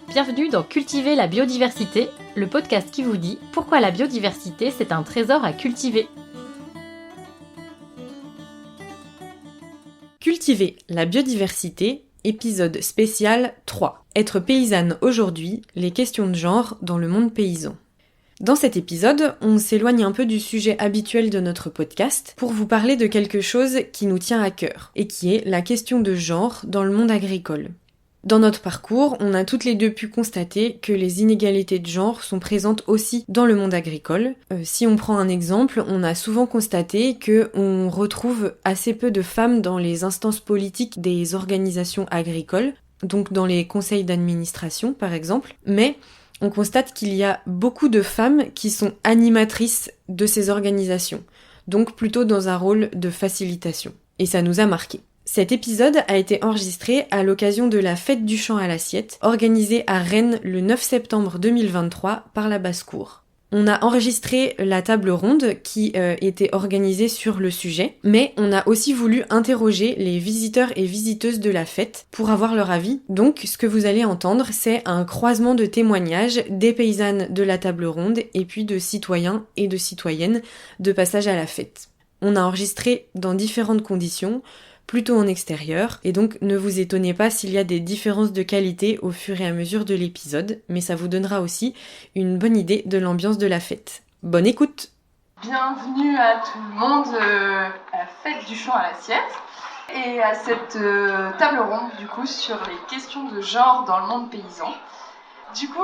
Bienvenue dans Cultiver la biodiversité, le podcast qui vous dit pourquoi la biodiversité c'est un trésor à cultiver. Cultiver la biodiversité, épisode spécial 3. Être paysanne aujourd'hui, les questions de genre dans le monde paysan. Dans cet épisode, on s'éloigne un peu du sujet habituel de notre podcast pour vous parler de quelque chose qui nous tient à cœur, et qui est la question de genre dans le monde agricole. Dans notre parcours, on a toutes les deux pu constater que les inégalités de genre sont présentes aussi dans le monde agricole. Si on prend un exemple, on a souvent constaté qu'on retrouve assez peu de femmes dans les instances politiques des organisations agricoles, donc dans les conseils d'administration par exemple, mais on constate qu'il y a beaucoup de femmes qui sont animatrices de ces organisations, donc plutôt dans un rôle de facilitation. Et ça nous a marqué. Cet épisode a été enregistré à l'occasion de la Fête du Champ à l'assiette, organisée à Rennes le 9 septembre 2023 par la Basse-Cour. On a enregistré la table ronde qui était organisée sur le sujet, mais on a aussi voulu interroger les visiteurs et visiteuses de la fête pour avoir leur avis. Donc ce que vous allez entendre, c'est un croisement de témoignages des paysannes de la table ronde et puis de citoyens et de citoyennes de passage à la fête. On a enregistré dans différentes conditions, plutôt en extérieur, et donc ne vous étonnez pas s'il y a des différences de qualité au fur et à mesure de l'épisode, mais ça vous donnera aussi une bonne idée de l'ambiance de la fête. Bonne écoute! Bienvenue à tout le monde à la Fête du Champ à l'assiette et à cette table ronde du coup sur les questions de genre dans le monde paysan. Du coup,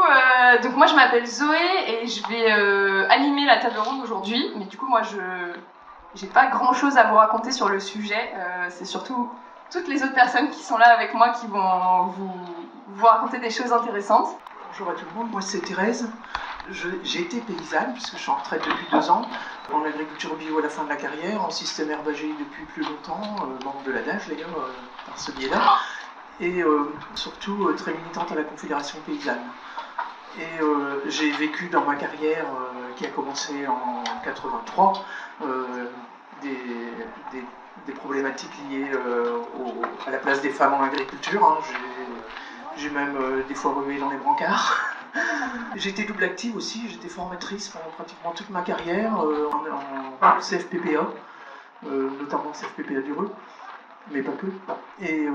donc moi je m'appelle Zoé et je vais animer la table ronde aujourd'hui, mais du coup moi j'ai pas grand chose à vous raconter sur le sujet, c'est surtout toutes les autres personnes qui sont là avec moi qui vont vous raconter des choses intéressantes. Bonjour à tout le monde, moi c'est Thérèse. J'ai été paysanne puisque je suis en retraite depuis 2 ans, en agriculture bio à la fin de la carrière, en système herbager depuis plus longtemps, membre de l'ADAGE d'ailleurs, par ce biais-là, et surtout très militante à la Confédération paysanne. Et j'ai vécu dans ma carrière qui a commencé en 83 des problématiques liées à la place des femmes en agriculture. Hein. J'ai même des fois remué dans les brancards. J'ai été double active aussi, j'étais formatrice pendant pratiquement toute ma carrière en CFPPA, notamment CFPPA du Reux, mais pas que. Et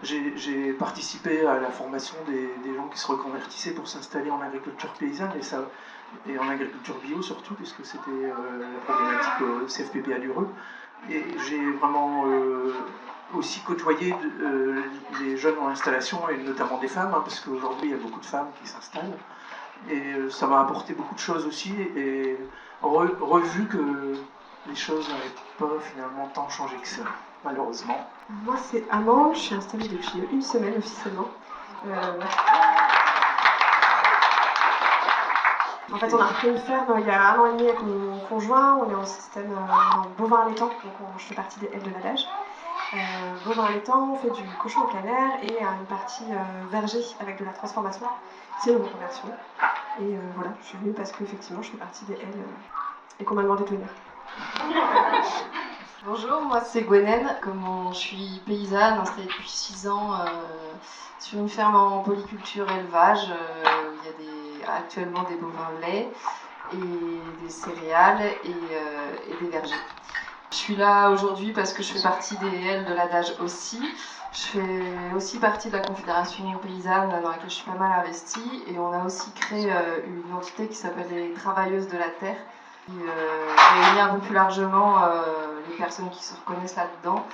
j'ai participé à la formation des gens qui se reconvertissaient pour s'installer en agriculture paysanne et en agriculture bio surtout, puisque c'était la problématique CFPPA du Reux. Et j'ai vraiment aussi côtoyé les jeunes en installation, et notamment des femmes, hein, parce qu'aujourd'hui il y a beaucoup de femmes qui s'installent. Et ça m'a apporté beaucoup de choses aussi, et revu que les choses n'avaient pas finalement tant changé que ça, malheureusement. Moi c'est Amand, je suis installée depuis 1 semaine officiellement. En fait, on a repris une ferme il y a 1 an et demi avec mon conjoint. On est en système bovin allaitant, donc je fais partie des L de l'adage. Bovin allaitant, on fait du cochon en plein air et une partie verger avec de la transformation. C'est une reconversion. Et voilà, je suis venue parce qu'effectivement, je fais partie des L et qu'on m'a demandé de venir. Bonjour, moi c'est Gwenaine. Comme je suis paysanne, installée depuis 6 ans sur une ferme en polyculture élevage, il y a actuellement des bovins de lait et des céréales et des vergers. Je suis là aujourd'hui parce que je fais partie des L de l'adage aussi. Je fais aussi partie de la Confédération paysanne dans laquelle je suis pas mal investie, et on a aussi créé une entité qui s'appelle les Travailleuses de la Terre, qui réunit un peu plus largement les personnes qui se reconnaissent là-dedans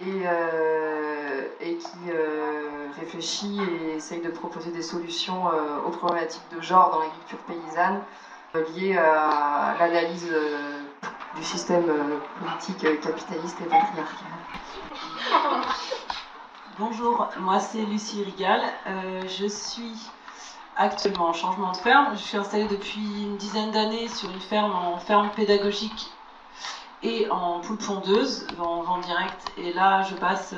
et qui réfléchit et essaye de proposer des solutions aux problématiques de genre dans l'agriculture paysanne liées à l'analyse du système politique capitaliste et patriarcal. Bonjour, moi c'est Lucie Rigal, je suis actuellement en changement de ferme. Je suis installée depuis une dizaine d'années sur une ferme en ferme pédagogique et en poule pondeuse, en vente directe. Et là, je passe,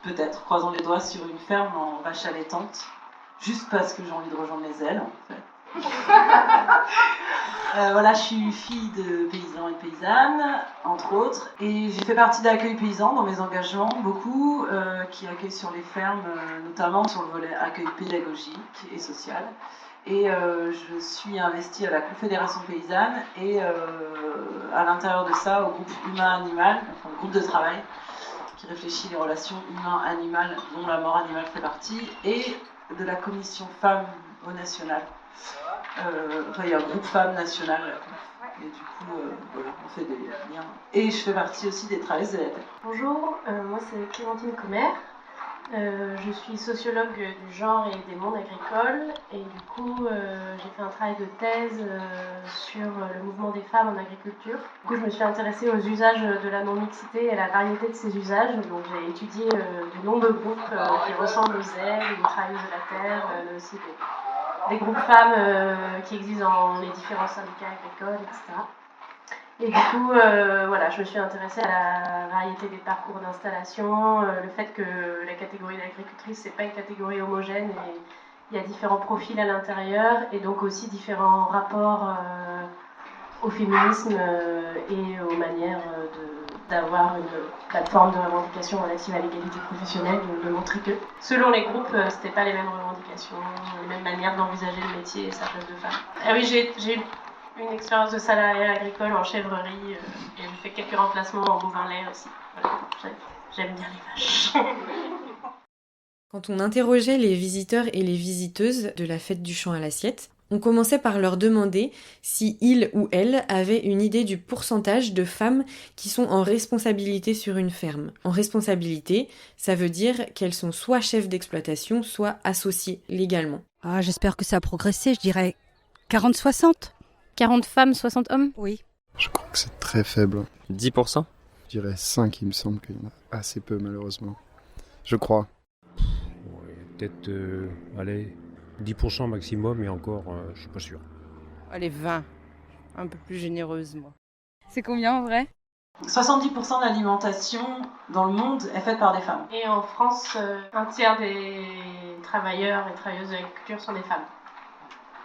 peut-être, croisant les doigts, sur une ferme en vache allaitante, juste parce que j'ai envie de rejoindre les ailes, en fait. Voilà, je suis fille de paysans et de paysannes, entre autres, et j'ai fait partie d'Accueil Paysan dans mes engagements, beaucoup, qui accueillent sur les fermes, notamment sur le volet accueil pédagogique et social. Et je suis investie à la Confédération Paysanne et à l'intérieur de ça, au groupe humain-animal, enfin le groupe de travail, qui réfléchit les relations humain-animal, dont la mort animale fait partie, et de la commission femmes au national. Il y a un groupe femmes national, et du coup, voilà, on fait des liens. Et je fais partie aussi des travailleuses de la terre. Bonjour, moi c'est Clémentine Commer. Je suis sociologue du genre et des mondes agricoles et du coup j'ai fait un travail de thèse sur le mouvement des femmes en agriculture. Du coup je me suis intéressée aux usages de la non-mixité et à la variété de ces usages. Donc j'ai étudié de nombreux groupes qui ressemblent aux ailes, aux travailleuses de la terre, mais aussi des groupes femmes qui existent dans les différents syndicats agricoles, etc. Et du coup, voilà, je me suis intéressée à la variété des parcours d'installation, le fait que la catégorie d'agricultrice, c'est pas une catégorie homogène et il y a différents profils à l'intérieur et donc aussi différents rapports au féminisme et aux manières d'avoir une plateforme de revendication relative à l'égalité professionnelle, de montrer que selon les groupes, c'était pas les mêmes revendications, les mêmes manières d'envisager le métier et sa place de femme. Ah oui, j'ai une expérience de salariat agricole en chèvrerie et j'ai fait quelques remplacements en bovin lait aussi. Voilà, j'aime bien les vaches. Quand on interrogeait les visiteurs et les visiteuses de la fête du champ à l'assiette, on commençait par leur demander si ils ou elles avaient une idée du pourcentage de femmes qui sont en responsabilité sur une ferme. En responsabilité, ça veut dire qu'elles sont soit chefs d'exploitation, soit associées légalement. Ah, j'espère que ça a progressé, je dirais 40-60. 40 femmes, 60 hommes ? Oui. Je crois que c'est très faible. 10%? Je dirais 5, il me semble qu'il y en a assez peu malheureusement. Je crois. Ouais, peut-être, allez, 10% maximum et encore, je suis pas sûr. Allez, 20. Un peu plus généreuse, moi. C'est combien en vrai ? 70% de l'alimentation dans le monde est faite par des femmes. Et en France, un tiers des travailleurs et travailleuses de l'agriculture sont des femmes.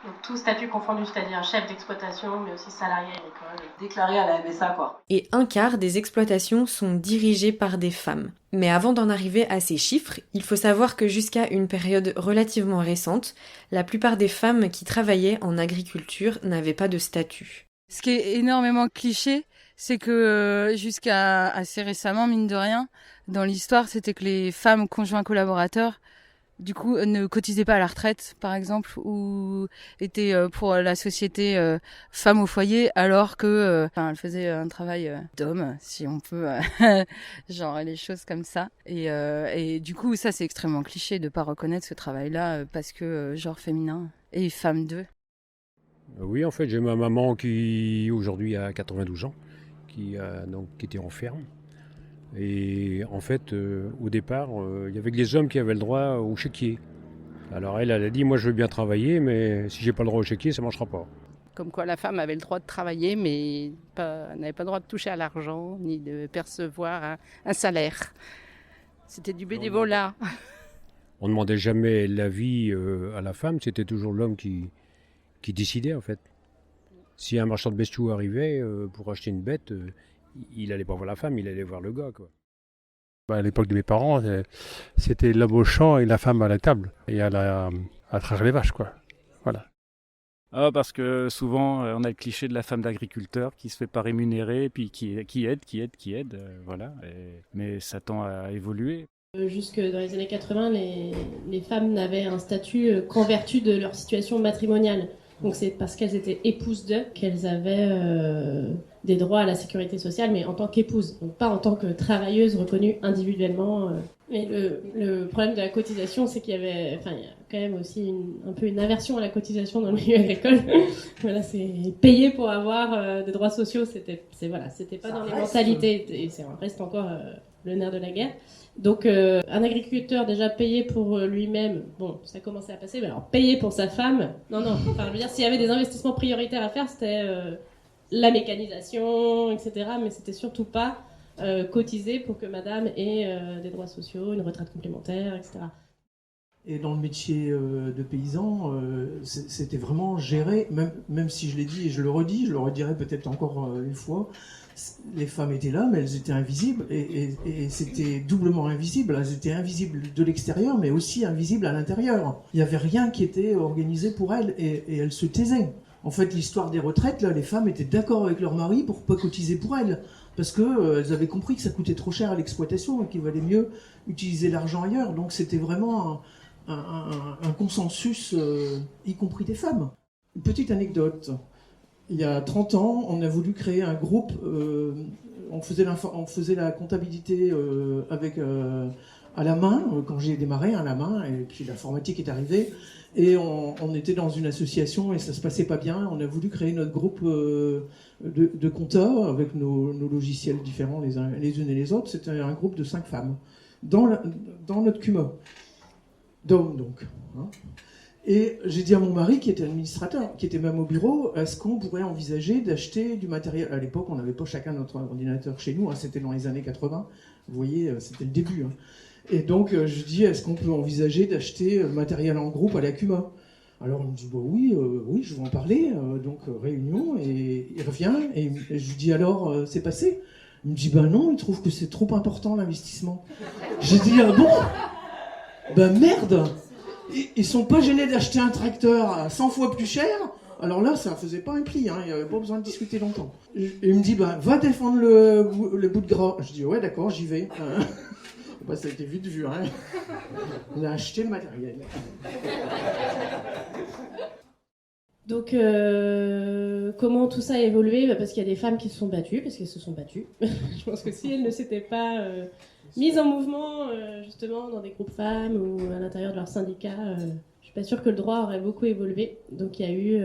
Donc tout statut confondu, c'est-à-dire chef d'exploitation, mais aussi salarié agricole. Déclaré à la MSA, quoi. Et un quart des exploitations sont dirigées par des femmes. Mais avant d'en arriver à ces chiffres, il faut savoir que jusqu'à une période relativement récente, la plupart des femmes qui travaillaient en agriculture n'avaient pas de statut. Ce qui est énormément cliché, c'est que jusqu'à assez récemment, mine de rien, dans l'histoire, c'était que les femmes conjoints collaborateurs du coup, ne cotisaient pas à la retraite, par exemple, ou étaient pour la société femmes au foyer, alors que elles faisaient un travail d'homme, si on peut, genre les choses comme ça. Et du coup, ça, c'est extrêmement cliché de pas reconnaître ce travail-là parce que genre féminin et femme d'eux. Oui, en fait, j'ai ma maman qui aujourd'hui a 92 ans, qui était en ferme. Et en fait, au départ, il y avait que les hommes qui avaient le droit au chéquier. Alors elle a dit, moi je veux bien travailler, mais si j'ai pas le droit au chéquier, ça ne marchera pas. Comme quoi la femme avait le droit de travailler, mais n'avait pas le droit de toucher à l'argent, ni de percevoir un salaire. C'était du bénévolat. On ne demandait jamais l'avis à la femme, c'était toujours l'homme qui décidait en fait. Si un marchand de bestiaux arrivait pour acheter une bête, il n'allait pas voir la femme, il allait voir le gars, quoi. À l'époque de mes parents, c'était l'homme au champ et la femme à la table et à traire les vaches, quoi. Voilà. Ah, parce que souvent, on a le cliché de la femme d'agriculteur qui se fait pas rémunérer, puis qui aide, voilà. Mais ça tend à évoluer. Jusque dans les années 80, les femmes n'avaient un statut qu'en vertu de leur situation matrimoniale. Donc c'est parce qu'elles étaient épouses d'eux qu'elles avaient des droits à la sécurité sociale, mais en tant qu'épouses, donc pas en tant que travailleuses reconnues individuellement. Mais le problème de la cotisation, c'est qu'il y avait, il y a quand même aussi un peu une aversion à la cotisation dans le milieu agricole. Voilà, c'est payer pour avoir des droits sociaux, c'était pas dans les mentalités, et ça reste encore le nerf de la guerre. Donc un agriculteur déjà payé pour lui-même, bon, ça commençait à passer, mais alors payer pour sa femme, non. Enfin, je veux dire, s'il y avait des investissements prioritaires à faire, c'était la mécanisation, etc. Mais c'était surtout pas cotiser pour que madame ait des droits sociaux, une retraite complémentaire, etc. Et dans le métier de paysan, c'était vraiment géré, même si je l'ai dit et je le redis, je le redirai peut-être encore une fois, les femmes étaient là, mais elles étaient invisibles, et c'était doublement invisible. Elles étaient invisibles de l'extérieur, mais aussi invisibles à l'intérieur. Il n'y avait rien qui était organisé pour elles, et elles se taisaient. En fait, l'histoire des retraites, là, les femmes étaient d'accord avec leur mari pour pas cotiser pour elles, parce que elles avaient compris que ça coûtait trop cher à l'exploitation et qu'il valait mieux utiliser l'argent ailleurs. Donc c'était vraiment un consensus, y compris des femmes. Une petite anecdote. Il y a 30 ans, on a voulu créer un groupe, on faisait la comptabilité avec, à la main, quand j'ai démarré, à la main, et puis l'informatique est arrivée, et on était dans une association et ça se passait pas bien. On a voulu créer notre groupe de compteurs avec nos logiciels différents les unes et les autres. C'était un groupe de 5 femmes, dans notre CUMA. D'hommes donc. Hein. Et j'ai dit à mon mari, qui était administrateur, qui était même au bureau, est-ce qu'on pourrait envisager d'acheter du matériel ? À l'époque, on n'avait pas chacun notre ordinateur chez nous, hein, c'était dans les années 80, vous voyez, c'était le début. Hein. Et donc, je dis, est-ce qu'on peut envisager d'acheter matériel en groupe à la CUMA ? Alors, il me dit, bah, oui, je vais en parler. Donc, réunion, et il revient, et je lui dis, alors, c'est passé ? Il me dit, ben non, il trouve que c'est trop important l'investissement. J'ai dit, ah bon ? Ben merde ! Ils sont pas gênés d'acheter un tracteur à 100 fois plus cher. Alors là, ça faisait pas un pli, hein, il n'y avait pas besoin de discuter longtemps. Et il me dit, bah, va défendre le bout de gras. Je dis, ouais, d'accord, j'y vais. Bah, ça a été vite vu, hein. On a acheté le matériel. Donc, comment tout ça a évolué ? Parce qu'il y a des femmes qui se sont battues, parce qu'elles se sont battues. Je pense que si elles ne s'étaient pas mises en mouvement, justement, dans des groupes femmes ou à l'intérieur de leur syndicat, je suis pas sûre que le droit aurait beaucoup évolué. Donc, il y a eu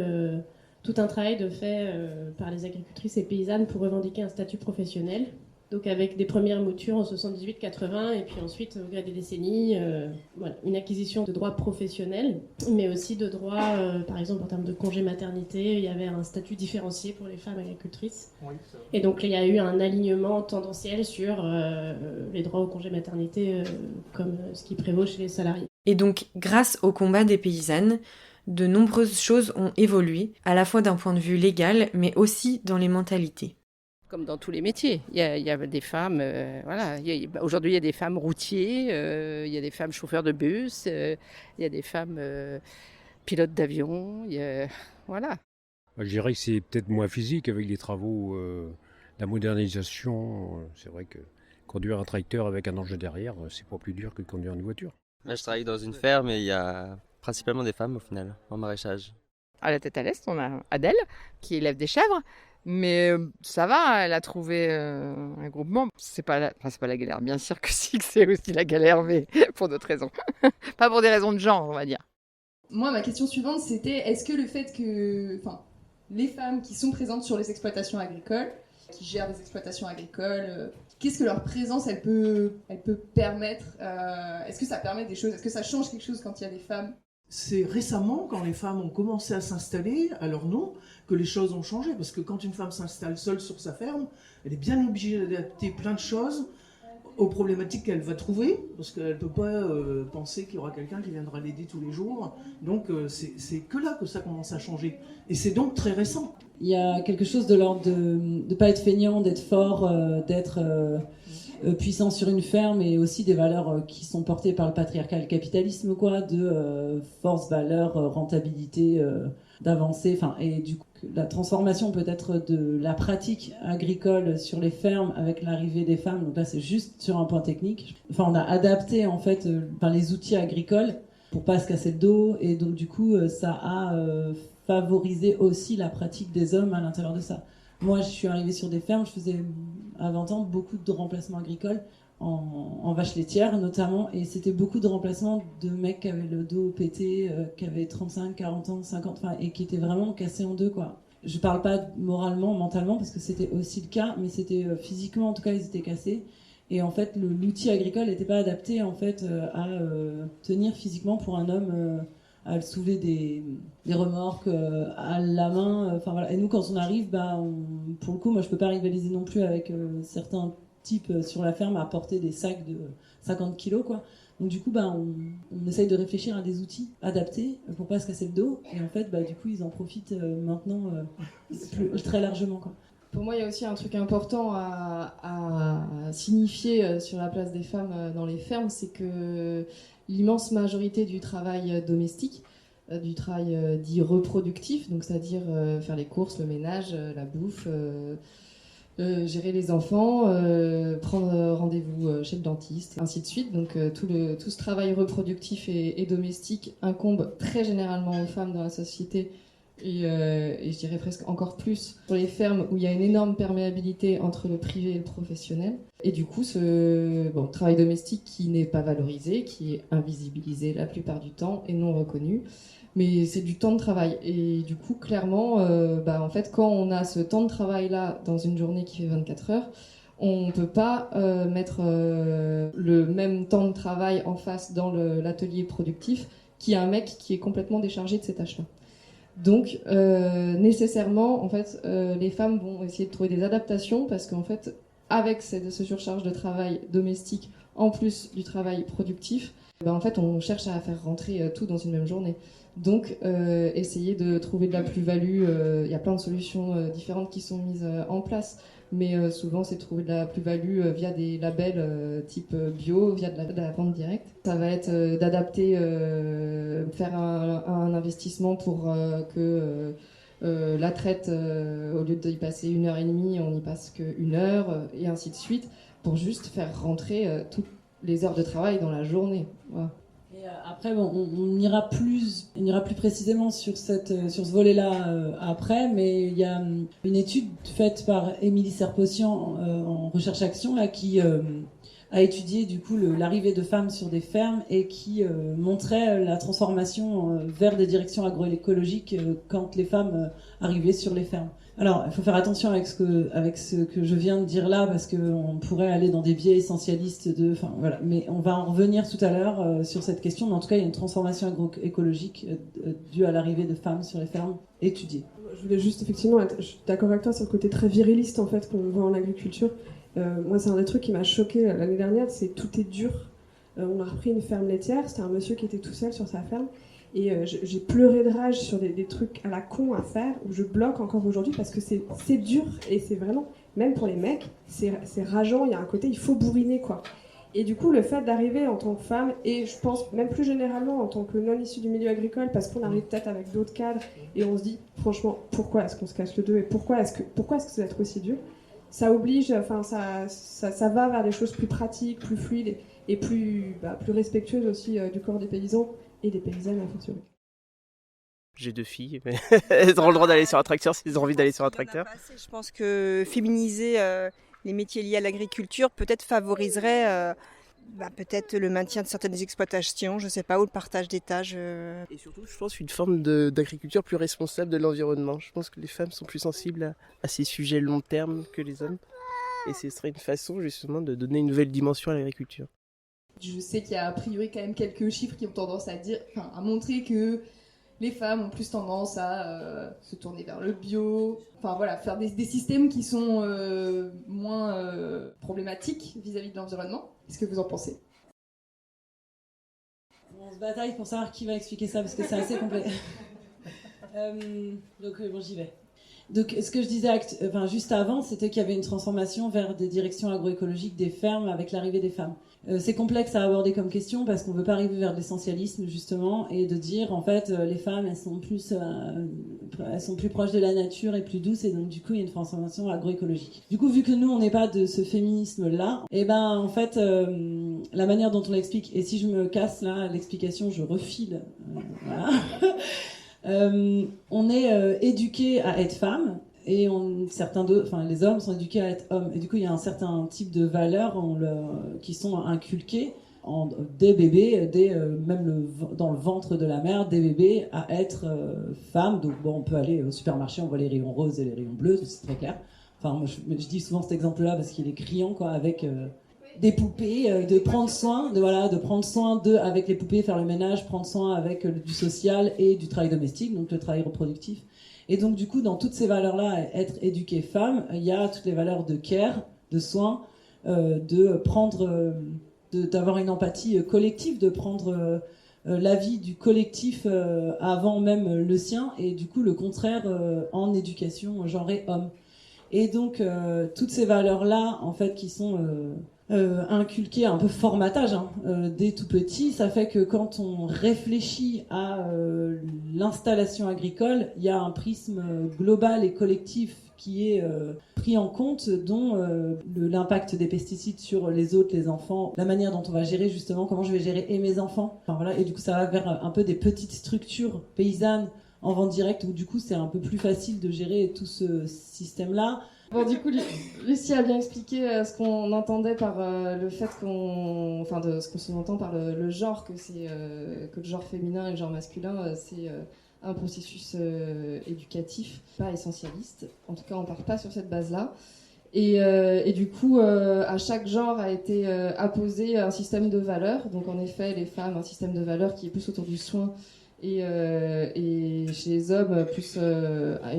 tout un travail de fait par les agricultrices et paysannes pour revendiquer un statut professionnel. Donc avec des premières moutures en 78-80 et puis ensuite au gré des décennies, voilà, une acquisition de droits professionnels, mais aussi de droits, par exemple en termes de congé maternité, il y avait un statut différencié pour les femmes agricultrices. Oui, et donc il y a eu un alignement tendanciel sur les droits au congé maternité comme ce qui prévaut chez les salariés. Et donc grâce au combat des paysannes, de nombreuses choses ont évolué, à la fois d'un point de vue légal, mais aussi dans les mentalités. Comme dans tous les métiers, il y a des femmes, voilà. Aujourd'hui il y a des femmes routiers, il y a des femmes chauffeurs de bus, il y a des femmes pilotes d'avion, voilà. Je dirais que c'est peut-être moins physique avec les travaux, la modernisation. C'est vrai que conduire un tracteur avec un engin derrière, c'est pas plus dur que de conduire une voiture. Là je travaille dans une ferme et il y a principalement des femmes au final, en maraîchage. À la tête à l'est, on a Adèle qui élève des chèvres. Mais ça va, elle a trouvé un groupement. C'est pas la galère, bien sûr que si, que c'est aussi la galère, mais pour d'autres raisons. Pas pour des raisons de genre, on va dire. Moi, ma question suivante, c'était est-ce que le fait que les femmes qui sont présentes sur les exploitations agricoles, qui gèrent des exploitations agricoles, qu'est-ce que leur présence, elle peut permettre est-ce que ça permet des choses ? Est-ce que ça change quelque chose quand il y a des femmes ? C'est récemment, quand les femmes ont commencé à s'installer à leur nom, que les choses ont changé. Parce que quand une femme s'installe seule sur sa ferme, elle est bien obligée d'adapter plein de choses aux problématiques qu'elle va trouver, parce qu'elle ne peut pas penser qu'il y aura quelqu'un qui viendra l'aider tous les jours. Donc c'est que là que ça commence à changer. Et c'est donc très récent. Il y a quelque chose de l'ordre de ne pas être feignant, d'être fort, d'être puissant sur une ferme, et aussi des valeurs qui sont portées par le patriarcat et le capitalisme, quoi, de force, valeur, rentabilité, d'avancer. Et du coup, la transformation peut-être de la pratique agricole sur les fermes avec l'arrivée des femmes. Donc là, c'est juste sur un point technique. On a adapté en fait les outils agricoles pour pas se casser le dos, et donc du coup, ça a favorisé aussi la pratique des hommes à l'intérieur de ça. Moi, je suis arrivée sur des fermes, je faisais à 20 ans beaucoup de remplacements agricoles en vaches laitières notamment, et c'était beaucoup de remplacements de mecs qui avaient le dos pété, qui avaient 35, 40 ans, 50, et qui étaient vraiment cassés en deux, quoi. Je parle pas moralement, mentalement, parce que c'était aussi le cas, mais c'était physiquement, en tout cas, ils étaient cassés. Et en fait, l'outil agricole n'était pas adapté en fait à tenir physiquement pour un homme, à soulever des remorques à la main. Voilà. Et nous, quand on arrive, pour le coup, moi, je peux pas rivaliser non plus avec certains types sur la ferme à porter des sacs de 50 kilos, quoi. Donc du coup, on essaye de réfléchir à des outils adaptés pour pas se casser le dos. Et en fait, du coup, ils en profitent maintenant très largement, quoi. Pour moi, il y a aussi un truc important à signifier sur la place des femmes dans les fermes, c'est que l'immense majorité du travail domestique, du travail dit reproductif, donc c'est-à-dire faire les courses, le ménage, la bouffe, gérer les enfants, prendre rendez-vous chez le dentiste, ainsi de suite. Donc tout ce travail reproductif et domestique incombe très généralement aux femmes dans la société. Et je dirais presque encore plus sur les fermes où il y a une énorme perméabilité entre le privé et le professionnel. Et du coup, ce travail domestique qui n'est pas valorisé, qui est invisibilisé la plupart du temps et non reconnu, mais c'est du temps de travail. Et du coup, clairement, en fait, quand on a ce temps de travail-là dans une journée qui fait 24 heures, on ne peut pas mettre le même temps de travail en face dans l'atelier productif qu'il y a un mec qui est complètement déchargé de ces tâches-là. Donc, nécessairement, en fait, les femmes vont essayer de trouver des adaptations parce qu'en fait, avec cette surcharge de travail domestique, en plus du travail productif, en fait, on cherche à faire rentrer tout dans une même journée. Donc, essayer de trouver de la plus-value. Il y a plein de solutions différentes qui sont mises en place. Mais souvent, c'est trouver de la plus-value via des labels type bio, via de la vente directe. Ça va être d'adapter, faire un investissement pour que la traite, au lieu d'y passer 1h30, on n'y passe que 1 heure, et ainsi de suite, pour juste faire rentrer toutes les heures de travail dans la journée. Voilà. Et après, on ira plus précisément sur ce volet-là après, mais il y a une étude faite par Émilie Serpotian en recherche-action là, qui a étudié du coup l'arrivée de femmes sur des fermes et qui montrait la transformation vers des directions agroécologiques quand les femmes arrivaient sur les fermes. Alors, il faut faire attention avec ce que je viens de dire là, parce qu'on pourrait aller dans des biais essentialistes voilà. Mais on va en revenir tout à l'heure sur cette question. Mais en tout cas, il y a une transformation agroécologique due à l'arrivée de femmes sur les fermes étudiées. Je voulais juste, effectivement, je suis d'accord avec toi sur le côté très viriliste, en fait, qu'on voit en agriculture. Moi, c'est un des trucs qui m'a choquée l'année dernière, c'est tout est dur. On a repris une ferme laitière, c'était un monsieur qui était tout seul sur sa ferme. Et j'ai pleuré de rage sur des trucs à la con à faire, où je bloque encore aujourd'hui parce que c'est dur et c'est vraiment, même pour les mecs, c'est rageant, il y a un côté, il faut bourriner quoi. Et du coup, le fait d'arriver en tant que femme, et je pense même plus généralement en tant que non issue du milieu agricole, parce qu'on arrive peut-être avec d'autres cadres et on se dit, franchement, pourquoi est-ce qu'on se casse le dos et pourquoi est-ce que ça va être aussi dur ? Ça oblige, ça va vers des choses plus pratiques, plus fluides et plus respectueuses aussi du corps des paysans. Et des paysannes à fortiori. J'ai 2 filles, mais elles auront le droit d'aller sur un tracteur si elles ont envie d'aller sur un tracteur. Je pense que féminiser les métiers liés à l'agriculture peut-être favoriserait peut-être le maintien de certaines exploitations, je ne sais pas, ou le partage des tâches. Et surtout, je pense une forme d'agriculture plus responsable de l'environnement. Je pense que les femmes sont plus sensibles à ces sujets long terme que les hommes. Et ce serait une façon justement de donner une nouvelle dimension à l'agriculture. Je sais qu'il y a a priori quand même quelques chiffres qui ont tendance à montrer que les femmes ont plus tendance à se tourner vers le bio, faire des systèmes qui sont moins problématiques vis-à-vis de l'environnement. Qu'est-ce que vous en pensez ? On se bataille pour savoir qui va expliquer ça parce que c'est assez complet. J'y vais. Donc, ce que je disais juste avant, c'était qu'il y avait une transformation vers des directions agroécologiques des fermes avec l'arrivée des femmes. C'est complexe à aborder comme question parce qu'on veut pas arriver vers l'essentialisme justement et de dire en fait les femmes elles sont plus proches de la nature et plus douces et donc du coup il y a une transformation agroécologique. Du coup vu que nous on n'est pas de ce féminisme là, en fait la manière dont on l'explique, et si je me casse là l'explication je refile voilà. On est éduqués à être femmes et les hommes sont éduqués à être hommes. Et du coup, il y a un certain type de valeurs qui sont inculquées des bébés, même dans le ventre de la mère, des bébés à être femmes. Donc on peut aller au supermarché, on voit les rayons roses et les rayons bleus, c'est très clair. Moi, je dis souvent cet exemple-là parce qu'il est criant, quoi, avec des poupées, de prendre soin, avec les poupées, faire le ménage, prendre soin avec du social et du travail domestique, donc le travail reproductif. Et donc du coup, dans toutes ces valeurs-là, être éduquée femme, il y a toutes les valeurs de care, de soin, de prendre d'avoir une empathie collective, de prendre l'avis du collectif avant même le sien, et du coup le contraire en éducation genrée homme. Et donc toutes ces valeurs-là, en fait, qui sont inculquées un peu formatage dès tout petit, ça fait que quand on réfléchit à l'installation agricole, il y a un prisme global et collectif qui est pris en compte, dont l'impact des pesticides sur les autres, les enfants, la manière dont on va gérer justement, comment je vais gérer et mes enfants. Enfin, voilà, et du coup ça va vers un peu des petites structures paysannes en vente directe, où du coup c'est un peu plus facile de gérer tout ce système-là. Bon, du coup, Lucie a bien expliqué ce qu'on entendait par le fait de ce qu'on sous-entend par le genre, que le genre féminin et le genre masculin, c'est un processus éducatif, pas essentialiste. En tout cas, on part pas sur cette base-là. Et du coup, à chaque genre a été apposé un système de valeurs. Donc, en effet, les femmes, un système de valeurs qui est plus autour du soin, et chez les hommes, plus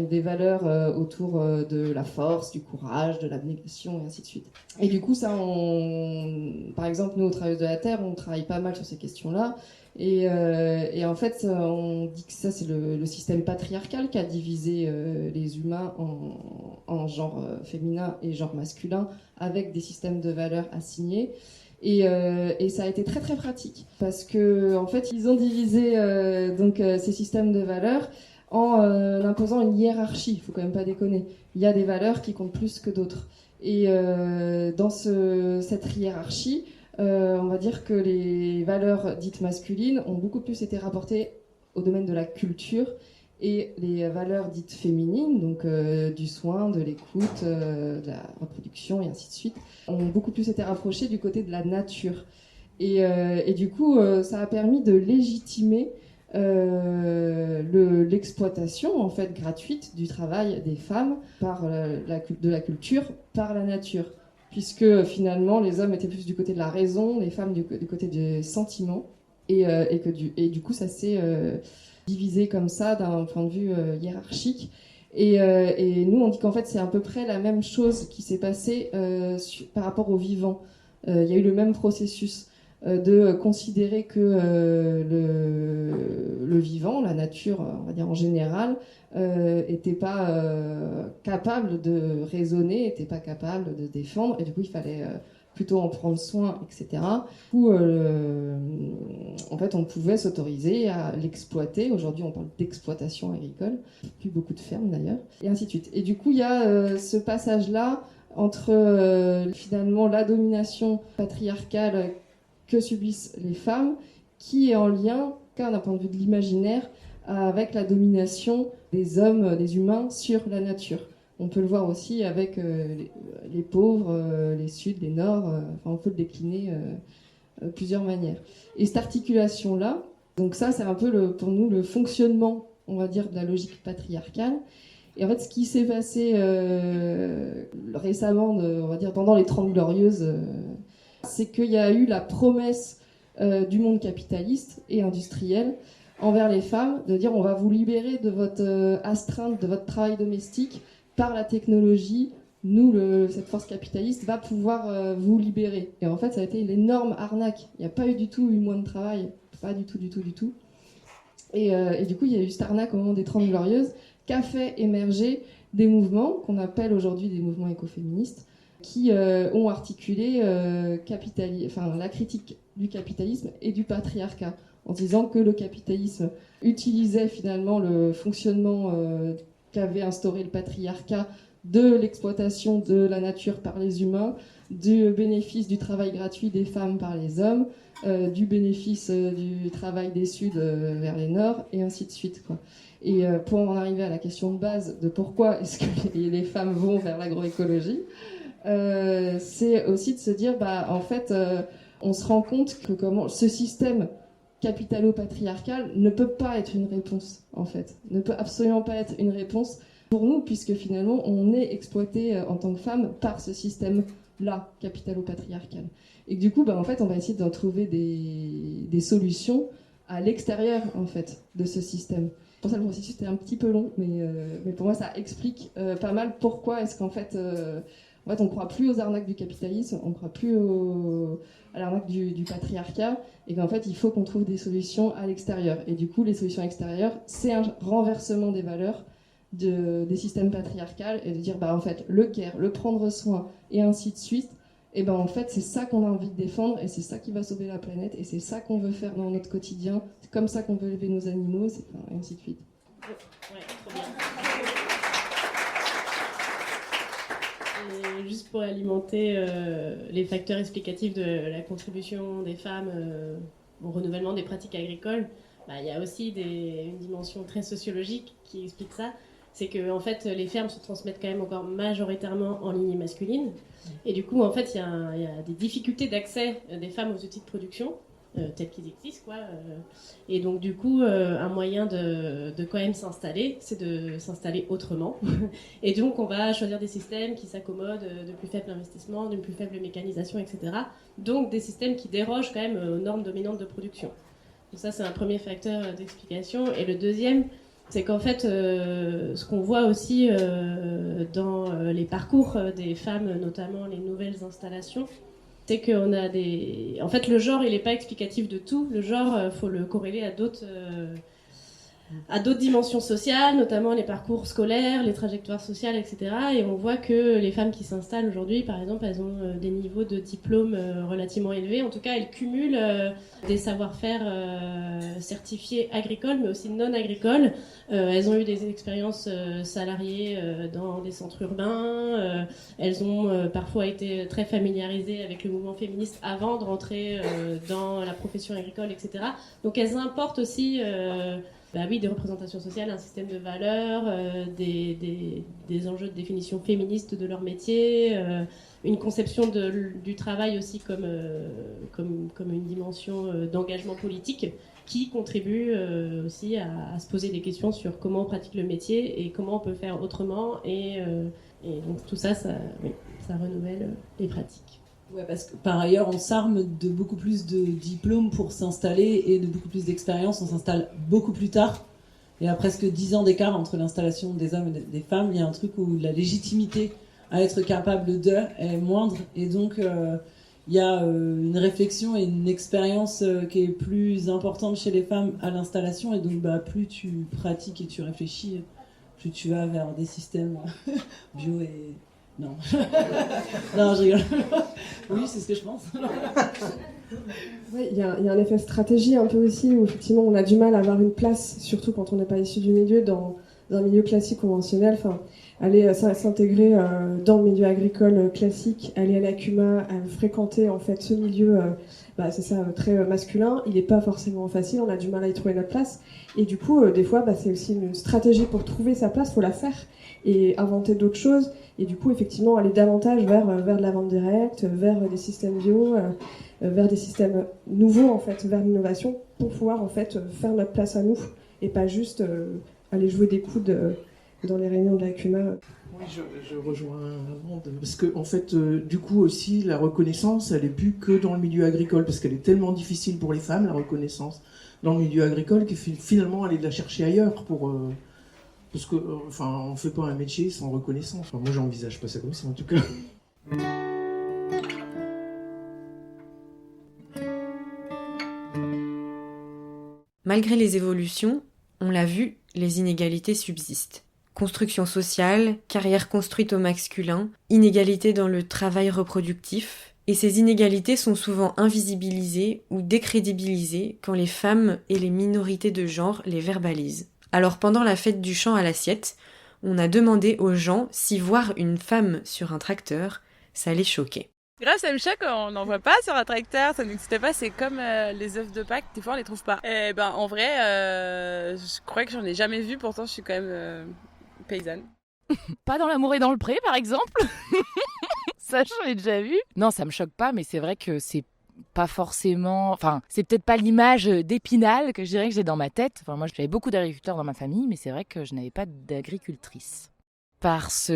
des valeurs autour de la force, du courage, de l'abnégation, et ainsi de suite. Et du coup, ça, par exemple, nous, aux Travailleuses de la Terre, on travaille pas mal sur ces questions-là. Et en fait, on dit que ça, c'est le système patriarcal qui a divisé les humains en genre féminin et genre masculin, avec des systèmes de valeurs assignés. Et ça a été très très pratique, parce que en fait ils ont divisé ces systèmes de valeurs en imposant une hiérarchie. Il faut quand même pas déconner. Il y a des valeurs qui comptent plus que d'autres. Et dans cette hiérarchie, on va dire que les valeurs dites masculines ont beaucoup plus été rapportées au domaine de la culture, et les valeurs dites féminines, donc du soin, de l'écoute, de la reproduction et ainsi de suite, ont beaucoup plus été rapprochées du côté de la nature. Et du coup, ça a permis de légitimer l'exploitation en fait gratuite du travail des femmes de la culture par la nature, puisque finalement les hommes étaient plus du côté de la raison, les femmes du côté des sentiments, et du coup ça s'est divisé comme ça d'un point de vue hiérarchique. Et nous, on dit qu'en fait, c'est à peu près la même chose qui s'est passée par rapport au vivant. Il y a eu le même processus de considérer que le vivant, la nature, on va dire en général, était pas capable de raisonner, était pas capable de défendre, et du coup, il fallait plutôt en prendre soin, etc. Du coup, en fait, on pouvait s'autoriser à l'exploiter. Aujourd'hui, on parle d'exploitation agricole, plus beaucoup de fermes d'ailleurs, et ainsi de suite. Et du coup, il y a ce passage-là entre finalement la domination patriarcale que subissent les femmes, qui est en lien, d'un point de vue de l'imaginaire, avec la domination des hommes, des humains sur la nature. On peut le voir aussi avec les pauvres, les Suds, les Nords, on peut le décliner plusieurs manières. Et cette articulation-là, donc ça c'est un peu pour nous le fonctionnement, on va dire, de la logique patriarcale. Et en fait, ce qui s'est passé récemment, on va dire pendant les 30 Glorieuses, c'est qu'il y a eu la promesse du monde capitaliste et industriel envers les femmes de dire on va vous libérer de votre astreinte, de votre travail domestique par la technologie. Nous, cette force capitaliste va pouvoir vous libérer. Et en fait, ça a été une énorme arnaque. Il n'y a pas eu du tout moins de travail, pas du tout. Et du coup, il y a eu cette arnaque au moment des 30 Glorieuses qui a fait émerger des mouvements qu'on appelle aujourd'hui des mouvements écoféministes, qui ont articulé la critique du capitalisme et du patriarcat, en disant que le capitalisme utilisait finalement le fonctionnement qu'avait instauré le patriarcat de l'exploitation de la nature par les humains, du bénéfice du travail gratuit des femmes par les hommes, du bénéfice du travail des Suds vers les Nords, et ainsi de suite, quoi. Et pour en arriver à la question de base de pourquoi est-ce que les femmes vont vers l'agroécologie, c'est aussi de se dire, en fait, on se rend compte que ce système capitalo-patriarcal ne peut pas être une réponse, en fait. Ne peut absolument pas être une réponse pour nous, puisque finalement, on est exploité en tant que femme par ce système-là, capitalo-patriarcal. Et que, du coup, en fait, on va essayer d'en trouver des solutions à l'extérieur, en fait, de ce système. Pour ça, le processus était un petit peu long, mais pour moi, ça explique pas mal pourquoi est-ce qu'en fait, En fait, on ne croit plus aux arnaques du capitalisme, on ne croit plus à l'arnaque du patriarcat, et qu'en fait, il faut qu'on trouve des solutions à l'extérieur. Et du coup, les solutions extérieures, c'est un renversement des valeurs des systèmes patriarcaux, et de dire, en fait, le care, le prendre soin, et ainsi de suite, et en fait, c'est ça qu'on a envie de défendre, et c'est ça qui va sauver la planète, et c'est ça qu'on veut faire dans notre quotidien, c'est comme ça qu'on veut élever nos animaux, et ainsi de suite. Ouais, trop bien. Et juste pour alimenter les facteurs explicatifs de la contribution des femmes au renouvellement des pratiques agricoles, il y a aussi une dimension très sociologique qui explique ça. C'est que en fait, les fermes se transmettent quand même encore majoritairement en lignée masculine. Et du coup, en fait, il y a des difficultés d'accès des femmes aux outils de production, tels qu'ils existent, quoi. Et donc, du coup, un moyen de quand même s'installer, c'est de s'installer autrement. Et donc, on va choisir des systèmes qui s'accommodent de plus faible investissement, d'une plus faible mécanisation, etc. Donc, des systèmes qui dérogent quand même aux normes dominantes de production. Donc ça, c'est un premier facteur d'explication. Et le deuxième, c'est qu'en fait, ce qu'on voit aussi dans les parcours des femmes, notamment les nouvelles installations, c'est qu'on a des... En fait, le genre, il n'est pas explicatif de tout. Le genre, faut le corréler à d'autres dimensions sociales, notamment les parcours scolaires, les trajectoires sociales, etc. Et on voit que les femmes qui s'installent aujourd'hui, par exemple, elles ont des niveaux de diplôme relativement élevés. En tout cas, elles cumulent des savoir-faire certifiés agricoles, mais aussi non agricoles. Elles ont eu des expériences salariées dans des centres urbains. Elles ont parfois été très familiarisées avec le mouvement féministe avant de rentrer dans la profession agricole, etc. Donc elles importent aussi... des représentations sociales, un système de valeurs, des enjeux de définition féministe de leur métier, une conception du travail aussi comme une dimension d'engagement politique qui contribue aussi à se poser des questions sur comment on pratique le métier et comment on peut faire autrement. Et donc tout ça, ça renouvelle les pratiques. Ouais, parce que par ailleurs, on s'arme de beaucoup plus de diplômes pour s'installer et de beaucoup plus d'expérience. On s'installe beaucoup plus tard. Il y a presque 10 ans d'écart entre l'installation des hommes et des femmes. Il y a un truc où la légitimité à être capable d'eux est moindre. Et donc, il y a une réflexion et une expérience qui est plus importante chez les femmes à l'installation. Et donc, plus tu pratiques et tu réfléchis, plus tu vas vers des systèmes bio et... Non. Non, je rigole. Oui, c'est ce que je pense. Oui, il y a un effet stratégie un peu aussi, où effectivement on a du mal à avoir une place, surtout quand on n'est pas issu du milieu, dans un milieu classique conventionnel. Enfin, aller s'intégrer dans le milieu agricole classique, aller à la CUMA, fréquenter en fait ce milieu, c'est ça, très masculin, il n'est pas forcément facile, on a du mal à y trouver notre place. Et du coup, des fois, c'est aussi une stratégie pour trouver sa place, il faut la faire et inventer d'autres choses. Et du coup, effectivement, aller davantage vers de la vente directe, vers des systèmes bio, vers des systèmes nouveaux, en fait, vers l'innovation, pour pouvoir, en fait, faire notre place à nous, et pas juste aller jouer des coudes dans les réunions de la CUMA. Oui, je rejoins Amande, parce que, en fait, du coup, aussi, la reconnaissance, elle n'est plus que dans le milieu agricole, parce qu'elle est tellement difficile pour les femmes, la reconnaissance dans le milieu agricole, qu'il faut finalement aller la chercher ailleurs pour... Parce que, on fait pas un métier sans reconnaissance. Enfin, moi, j'envisage pas ça comme ça, en tout cas. Malgré les évolutions, on l'a vu, les inégalités subsistent. Construction sociale, carrière construite au masculin, inégalités dans le travail reproductif, et ces inégalités sont souvent invisibilisées ou décrédibilisées quand les femmes et les minorités de genre les verbalisent. Alors pendant la fête du champ à l'assiette, on a demandé aux gens si voir une femme sur un tracteur, ça les choquait. Grave, ça me choque, on n'en voit pas sur un tracteur, ça n'existe pas, c'est comme les œufs de Pâques, des fois on les trouve pas. Et en vrai, je crois que j'en ai jamais vu, pourtant je suis quand même paysanne. Pas dans l'amour et dans le pré par exemple. Ça j'en ai déjà vu. Non, ça me choque pas, mais c'est vrai que c'est pas forcément... Enfin, c'est peut-être pas l'image d'Épinal que je dirais que j'ai dans ma tête. Enfin, moi, j'avais beaucoup d'agriculteurs dans ma famille, mais c'est vrai que je n'avais pas d'agricultrice. Parce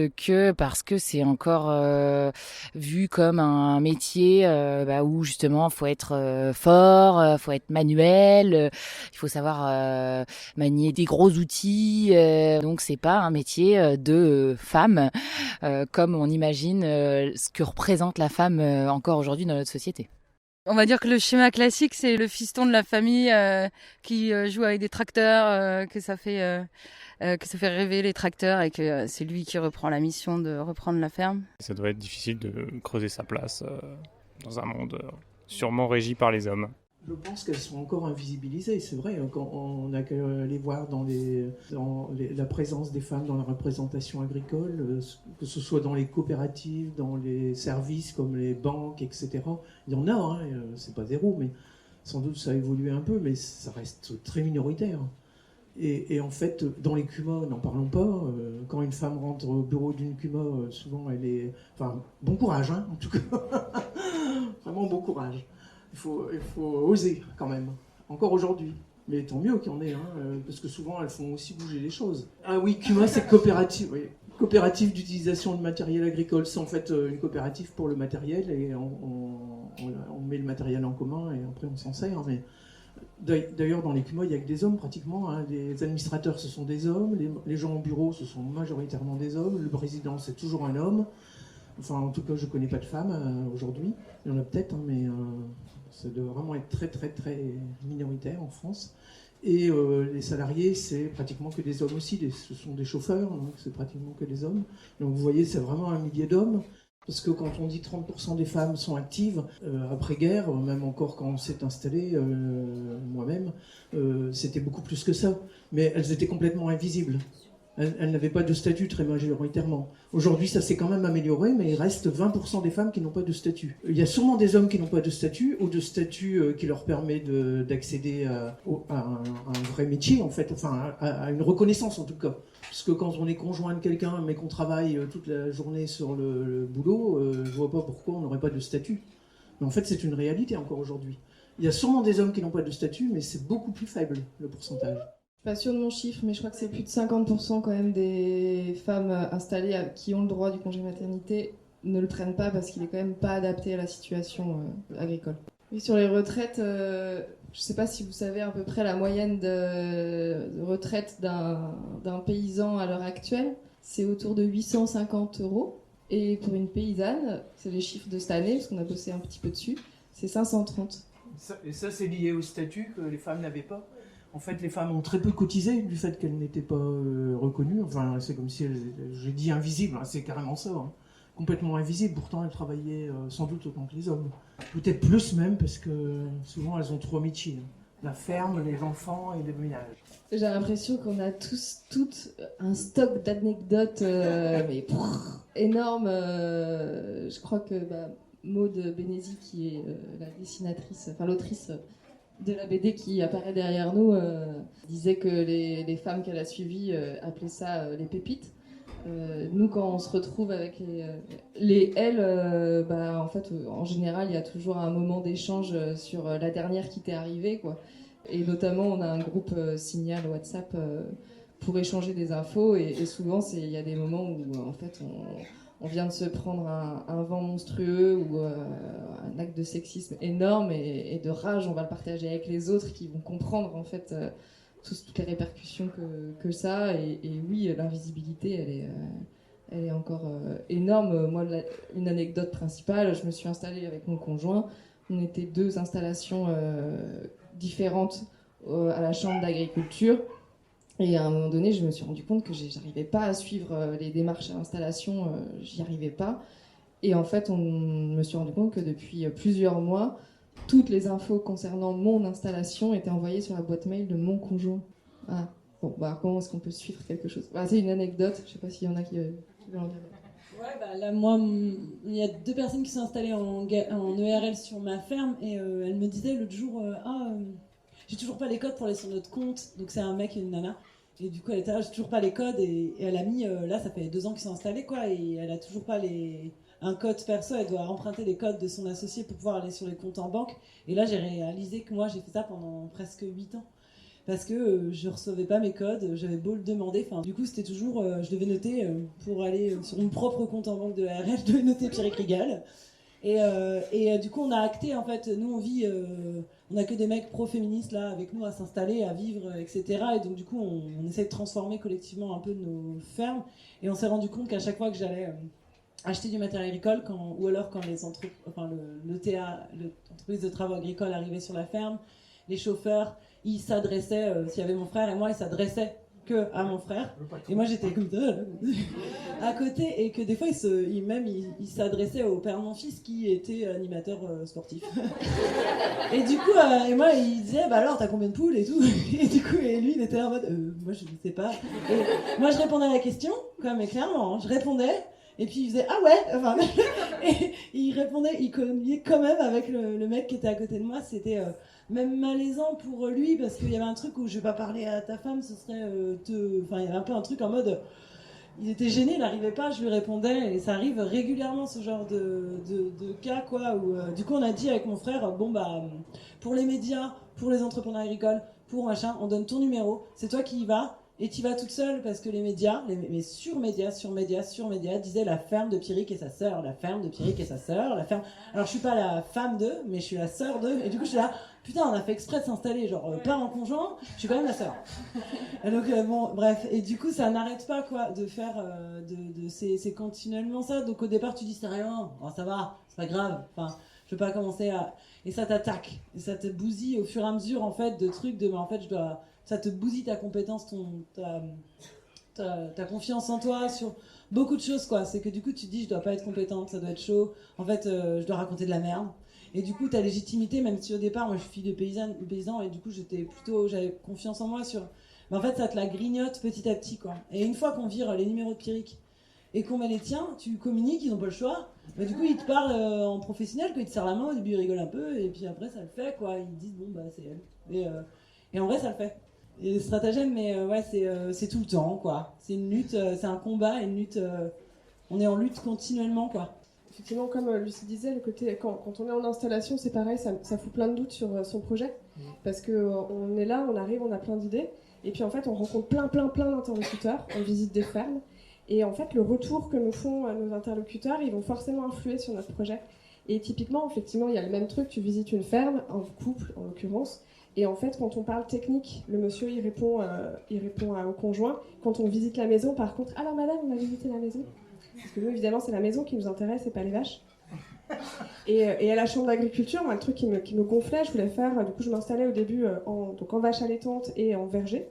que c'est encore vu comme un métier où justement faut être fort, faut être manuel, il faut savoir manier des gros outils. Donc c'est pas un métier de femme comme on imagine ce que représente la femme encore aujourd'hui dans notre société. On va dire que le schéma classique, c'est le fiston de la famille qui joue avec des tracteurs, que ça fait rêver les tracteurs et que c'est lui qui reprend la mission de reprendre la ferme. Ça doit être difficile de creuser sa place dans un monde sûrement régi par les hommes. Je pense qu'elles sont encore invisibilisées, c'est vrai, quand on a qu'à les voir dans la présence des femmes dans la représentation agricole, que ce soit dans les coopératives, dans les services comme les banques, etc. Il y en a, hein, c'est pas zéro, mais sans doute ça a évolué un peu, mais ça reste très minoritaire. Et en fait, dans les CUMA, n'en parlons pas, quand une femme rentre au bureau d'une CUMA, souvent elle est... Enfin, bon courage, hein, en tout cas. Vraiment bon courage. Il faut oser quand même, encore aujourd'hui. Mais tant mieux qu'il y en ait, parce que souvent elles font aussi bouger les choses. Ah oui, CUMA c'est coopérative, oui. Coopérative d'utilisation de matériel agricole. C'est en fait une coopérative pour le matériel et on met le matériel en commun et après on s'en sert. Mais d'ailleurs dans les CUMA il n'y a que des hommes pratiquement. Les administrateurs ce sont des hommes, les gens au bureau ce sont majoritairement des hommes, le président c'est toujours un homme. Enfin en tout cas je ne connais pas de femmes aujourd'hui. Il y en a peut-être, mais... ça doit vraiment être très très très minoritaire en France. Et les salariés, c'est pratiquement que des hommes aussi. Ce sont des chauffeurs, donc c'est pratiquement que des hommes. Donc vous voyez, c'est vraiment un millier d'hommes. Parce que quand on dit 30% des femmes sont actives, après-guerre, même encore quand on s'est installé, moi-même, c'était beaucoup plus que ça. Mais elles étaient complètement invisibles. Elles n'avaient pas de statut très majoritairement. Aujourd'hui, ça s'est quand même amélioré, mais il reste 20% des femmes qui n'ont pas de statut. Il y a sûrement des hommes qui n'ont pas de statut, ou de statut qui leur permet d'accéder à un vrai métier, en fait, enfin à une reconnaissance en tout cas. Parce que quand on est conjoint de quelqu'un, mais qu'on travaille toute la journée sur le boulot, je vois pas pourquoi on n'aurait pas de statut. Mais en fait, c'est une réalité encore aujourd'hui. Il y a sûrement des hommes qui n'ont pas de statut, mais c'est beaucoup plus faible, le pourcentage. Je suis pas sûre de mon chiffre, mais je crois que c'est plus de 50% quand même des femmes installées qui ont le droit du congé maternité ne le prennent pas parce qu'il est quand même pas adapté à la situation agricole. Et sur les retraites, je sais pas si vous savez à peu près la moyenne de retraite d'un paysan à l'heure actuelle, c'est autour de 850 €. Et pour une paysanne, c'est les chiffres de cette année, parce qu'on a bossé un petit peu dessus, c'est 530. Et ça c'est lié au statut que les femmes n'avaient pas. En fait, les femmes ont très peu cotisé du fait qu'elles n'étaient pas reconnues. Enfin, c'est comme si j'ai dit invisible, c'est carrément ça. Complètement invisible, pourtant elles travaillaient sans doute autant que les hommes. Peut-être plus même, parce que souvent elles ont 3 métiers. La ferme, les enfants et le ménage. J'ai l'impression qu'on a toutes un stock d'anecdotes mais énorme. Je crois que Maud Bénézy, qui est la dessinatrice, enfin l'autrice de la BD qui apparaît derrière nous, disait que les femmes qu'elle a suivies appelaient ça les pépites. Nous, quand on se retrouve avec les elles, en fait, en général, il y a toujours un moment d'échange sur la dernière qui t'est arrivée, quoi. Et notamment, on a un groupe Signal WhatsApp pour échanger des infos, et souvent, il y a des moments où, en fait, on vient de se prendre un vent monstrueux ou un acte de sexisme énorme et de rage, on va le partager avec les autres qui vont comprendre en fait toutes les répercussions que ça et oui, l'invisibilité elle est encore énorme. Moi, une anecdote principale, je me suis installée avec mon conjoint, on était 2 installations différentes à la chambre d'agriculture. Et à un moment donné, je me suis rendu compte que j'arrivais pas à suivre les démarches à l'installation, j'y arrivais pas. Et en fait, je me suis rendu compte que depuis plusieurs mois, toutes les infos concernant mon installation étaient envoyées sur la boîte mail de mon conjoint. Ah, bon, comment est-ce qu'on peut suivre quelque chose ? C'est une anecdote, je sais pas s'il y en a qui veulent en dire. Ouais, là, moi, il y a 2 personnes qui sont installées en ERL sur ma ferme et elles me disaient l'autre jour, j'ai toujours pas les codes pour aller sur notre compte. Donc c'est un mec et une nana. Et du coup, elle était là, j'ai toujours pas les codes. Et elle a mis, là, ça fait 2 ans qu'ils sont installés, quoi. Et elle a toujours pas un code perso. Elle doit emprunter les codes de son associé pour pouvoir aller sur les comptes en banque. Et là, j'ai réalisé que moi, j'ai fait ça pendant presque 8 ans. parce que je recevais pas mes codes, j'avais beau le demander. Enfin, du coup, c'était toujours, je devais noter pour aller sur mon propre compte en banque de ARL, je devais noter Pierrick Rigal. Et du coup, on a acté, en fait, nous on vit, on a que des mecs pro-féministes là avec nous à s'installer, à vivre, etc. Et donc du coup, on essaie de transformer collectivement un peu nos fermes. Et on s'est rendu compte qu'à chaque fois que j'allais acheter du matériel agricole, ou alors quand l'entreprise de travaux agricoles arrivait sur la ferme, les chauffeurs, ils s'adressaient, s'il y avait mon frère et moi, ils s'adressaient que à mon frère. Et moi, j'étais comme ça, à côté, et que des fois, il s'adressait au père de mon fils qui était animateur sportif. Et du coup, et moi, il disait, bah alors, t'as combien de poules et tout. Et du coup, et lui, il était en mode, moi, je ne sais pas. Et moi, je répondais à la question, mais clairement, je répondais. Et puis il faisait ah ouais, enfin, et il répondait, il communiquait quand même avec le mec qui était à côté de moi. C'était même malaisant pour lui parce qu'il y avait un truc où je vais pas parler à ta femme, ce serait enfin il y avait un peu un truc en mode il était gêné, il n'arrivait pas, je lui répondais et ça arrive régulièrement ce genre de cas quoi où du coup on a dit avec mon frère bon bah pour les médias, pour les entrepreneurs agricoles, pour machin, on donne ton numéro, c'est toi qui y vas. Et tu vas toute seule parce que les médias, mais sur médias, disaient la ferme de Pierrick et sa sœur, la ferme de Pierrick et sa sœur, la ferme. Alors je suis pas la femme d'eux, mais je suis la sœur d'eux. Et du coup je suis là, putain, on a fait exprès de s'installer, genre pas en conjoint, je suis quand même la sœur. Et donc bon, bref, et du coup ça n'arrête pas quoi de faire, c'est continuellement ça. Donc au départ tu dis c'est rien, oh, ça va, c'est pas grave. Enfin, je veux pas commencer à, et ça t'attaque, et ça te bousille au fur et à mesure en fait de trucs mais en fait ça te bousille ta compétence, ta confiance en toi sur beaucoup de choses quoi. C'est que du coup tu te dis je dois pas être compétente, ça doit être chaud. En fait je dois raconter de la merde. Et du coup ta légitimité, même si au départ moi je suis fille de paysan et du coup j'avais confiance en moi sur. Mais en fait ça te la grignote petit à petit quoi. Et une fois qu'on vire les numéros de Pierrick et qu'on met les tiens, tu communiques, ils ont pas le choix. Mais du coup ils te parlent en professionnel, quand ils te serrent la main, au début ils rigolent un peu et puis après ça le fait quoi. Ils disent bon bah c'est elle. Et en vrai ça le fait. Il y a des stratagèmes, mais ouais, c'est tout le temps, quoi. C'est une lutte, c'est un combat, une lutte. On est en lutte continuellement, quoi. Effectivement, comme Lucie disait, le côté quand on est en installation, c'est pareil, ça fout plein de doutes sur son projet, parce que on est là, on arrive, on a plein d'idées, et puis en fait, on rencontre plein d'interlocuteurs, on visite des fermes, et en fait, le retour que nous font nos interlocuteurs, ils vont forcément influer sur notre projet. Et typiquement, effectivement, il y a le même truc. Tu visites une ferme, un couple en l'occurrence. Et en fait, quand on parle technique, le monsieur, il répond au conjoint. Quand on visite la maison, par contre, alors madame, on a visité la maison. Parce que nous, évidemment, c'est la maison qui nous intéresse et pas les vaches. Et à la chambre d'agriculture, moi, le truc qui me gonflait, je voulais faire, du coup, je m'installais au début en vache allaitante et en verger.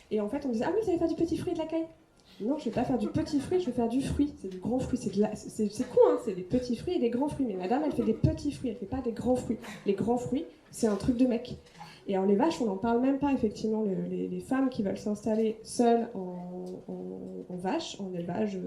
Et en fait, on me disait, ah oui, vous allez faire du petit fruit et de la caille. Non, je vais pas faire du petit fruit, je vais faire du fruit. C'est du grand fruit. C'est con, hein, c'est des petits fruits et des grands fruits. Mais madame, elle fait des petits fruits, elle fait pas des grands fruits. Les grands fruits, c'est un truc de mec. Et alors les vaches, on n'en parle même pas, effectivement, les femmes qui veulent s'installer seules en vaches, en élevage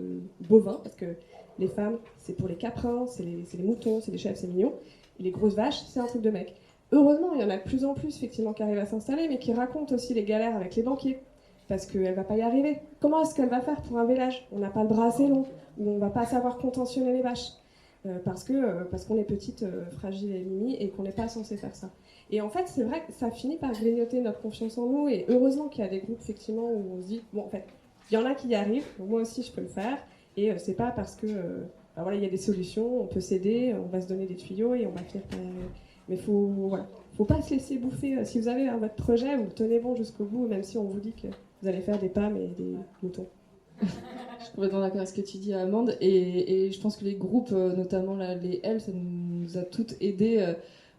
bovin, parce que les femmes, c'est pour les caprins, c'est les moutons, c'est les chèvres, c'est mignon. Et les grosses vaches, c'est un truc de mec. Heureusement, il y en a de plus en plus, effectivement, qui arrivent à s'installer, mais qui racontent aussi les galères avec les banquiers. Parce qu'elle va pas y arriver. Comment est-ce qu'elle va faire pour un vélage ? On n'a pas le bras assez long, ou on va pas savoir contentionner les vaches. Parce qu'on est petite, fragile et mimi, et qu'on n'est pas censé faire ça. Et en fait, c'est vrai que ça finit par grignoter notre confiance en nous, et heureusement qu'il y a des groupes, effectivement, où on se dit, bon, en fait, il y en a qui y arrivent, donc moi aussi je peux le faire, et c'est pas parce que, voilà, il y a des solutions, on peut s'aider, on va se donner des tuyaux, et on va finir par... Mais faut pas se laisser bouffer. Si vous avez votre projet, vous tenez bon jusqu'au bout, même si on vous dit que vous allez faire des pommes et des moutons. Je suis complètement d'accord avec ce que tu dis, Amande, et je pense que les groupes, notamment les L, ça nous a toutes aidés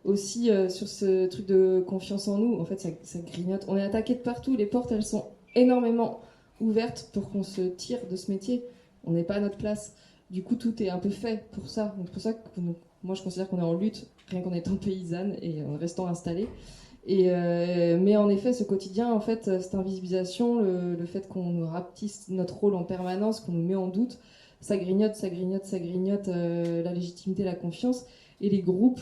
aussi sur ce truc de confiance en nous. En fait, ça grignote. On est attaqué de partout, les portes, elles sont énormément ouvertes pour qu'on se tire de ce métier. On n'est pas à notre place. Du coup, tout est un peu fait pour ça. Donc, pour ça que moi, je considère qu'on est en lutte, rien qu'en étant paysanne et en restant installée. Mais en effet, ce quotidien, en fait, cette invisibilisation, le fait qu'on nous rapetisse notre rôle en permanence, qu'on nous met en doute, ça grignote la légitimité, la confiance. Et les groupes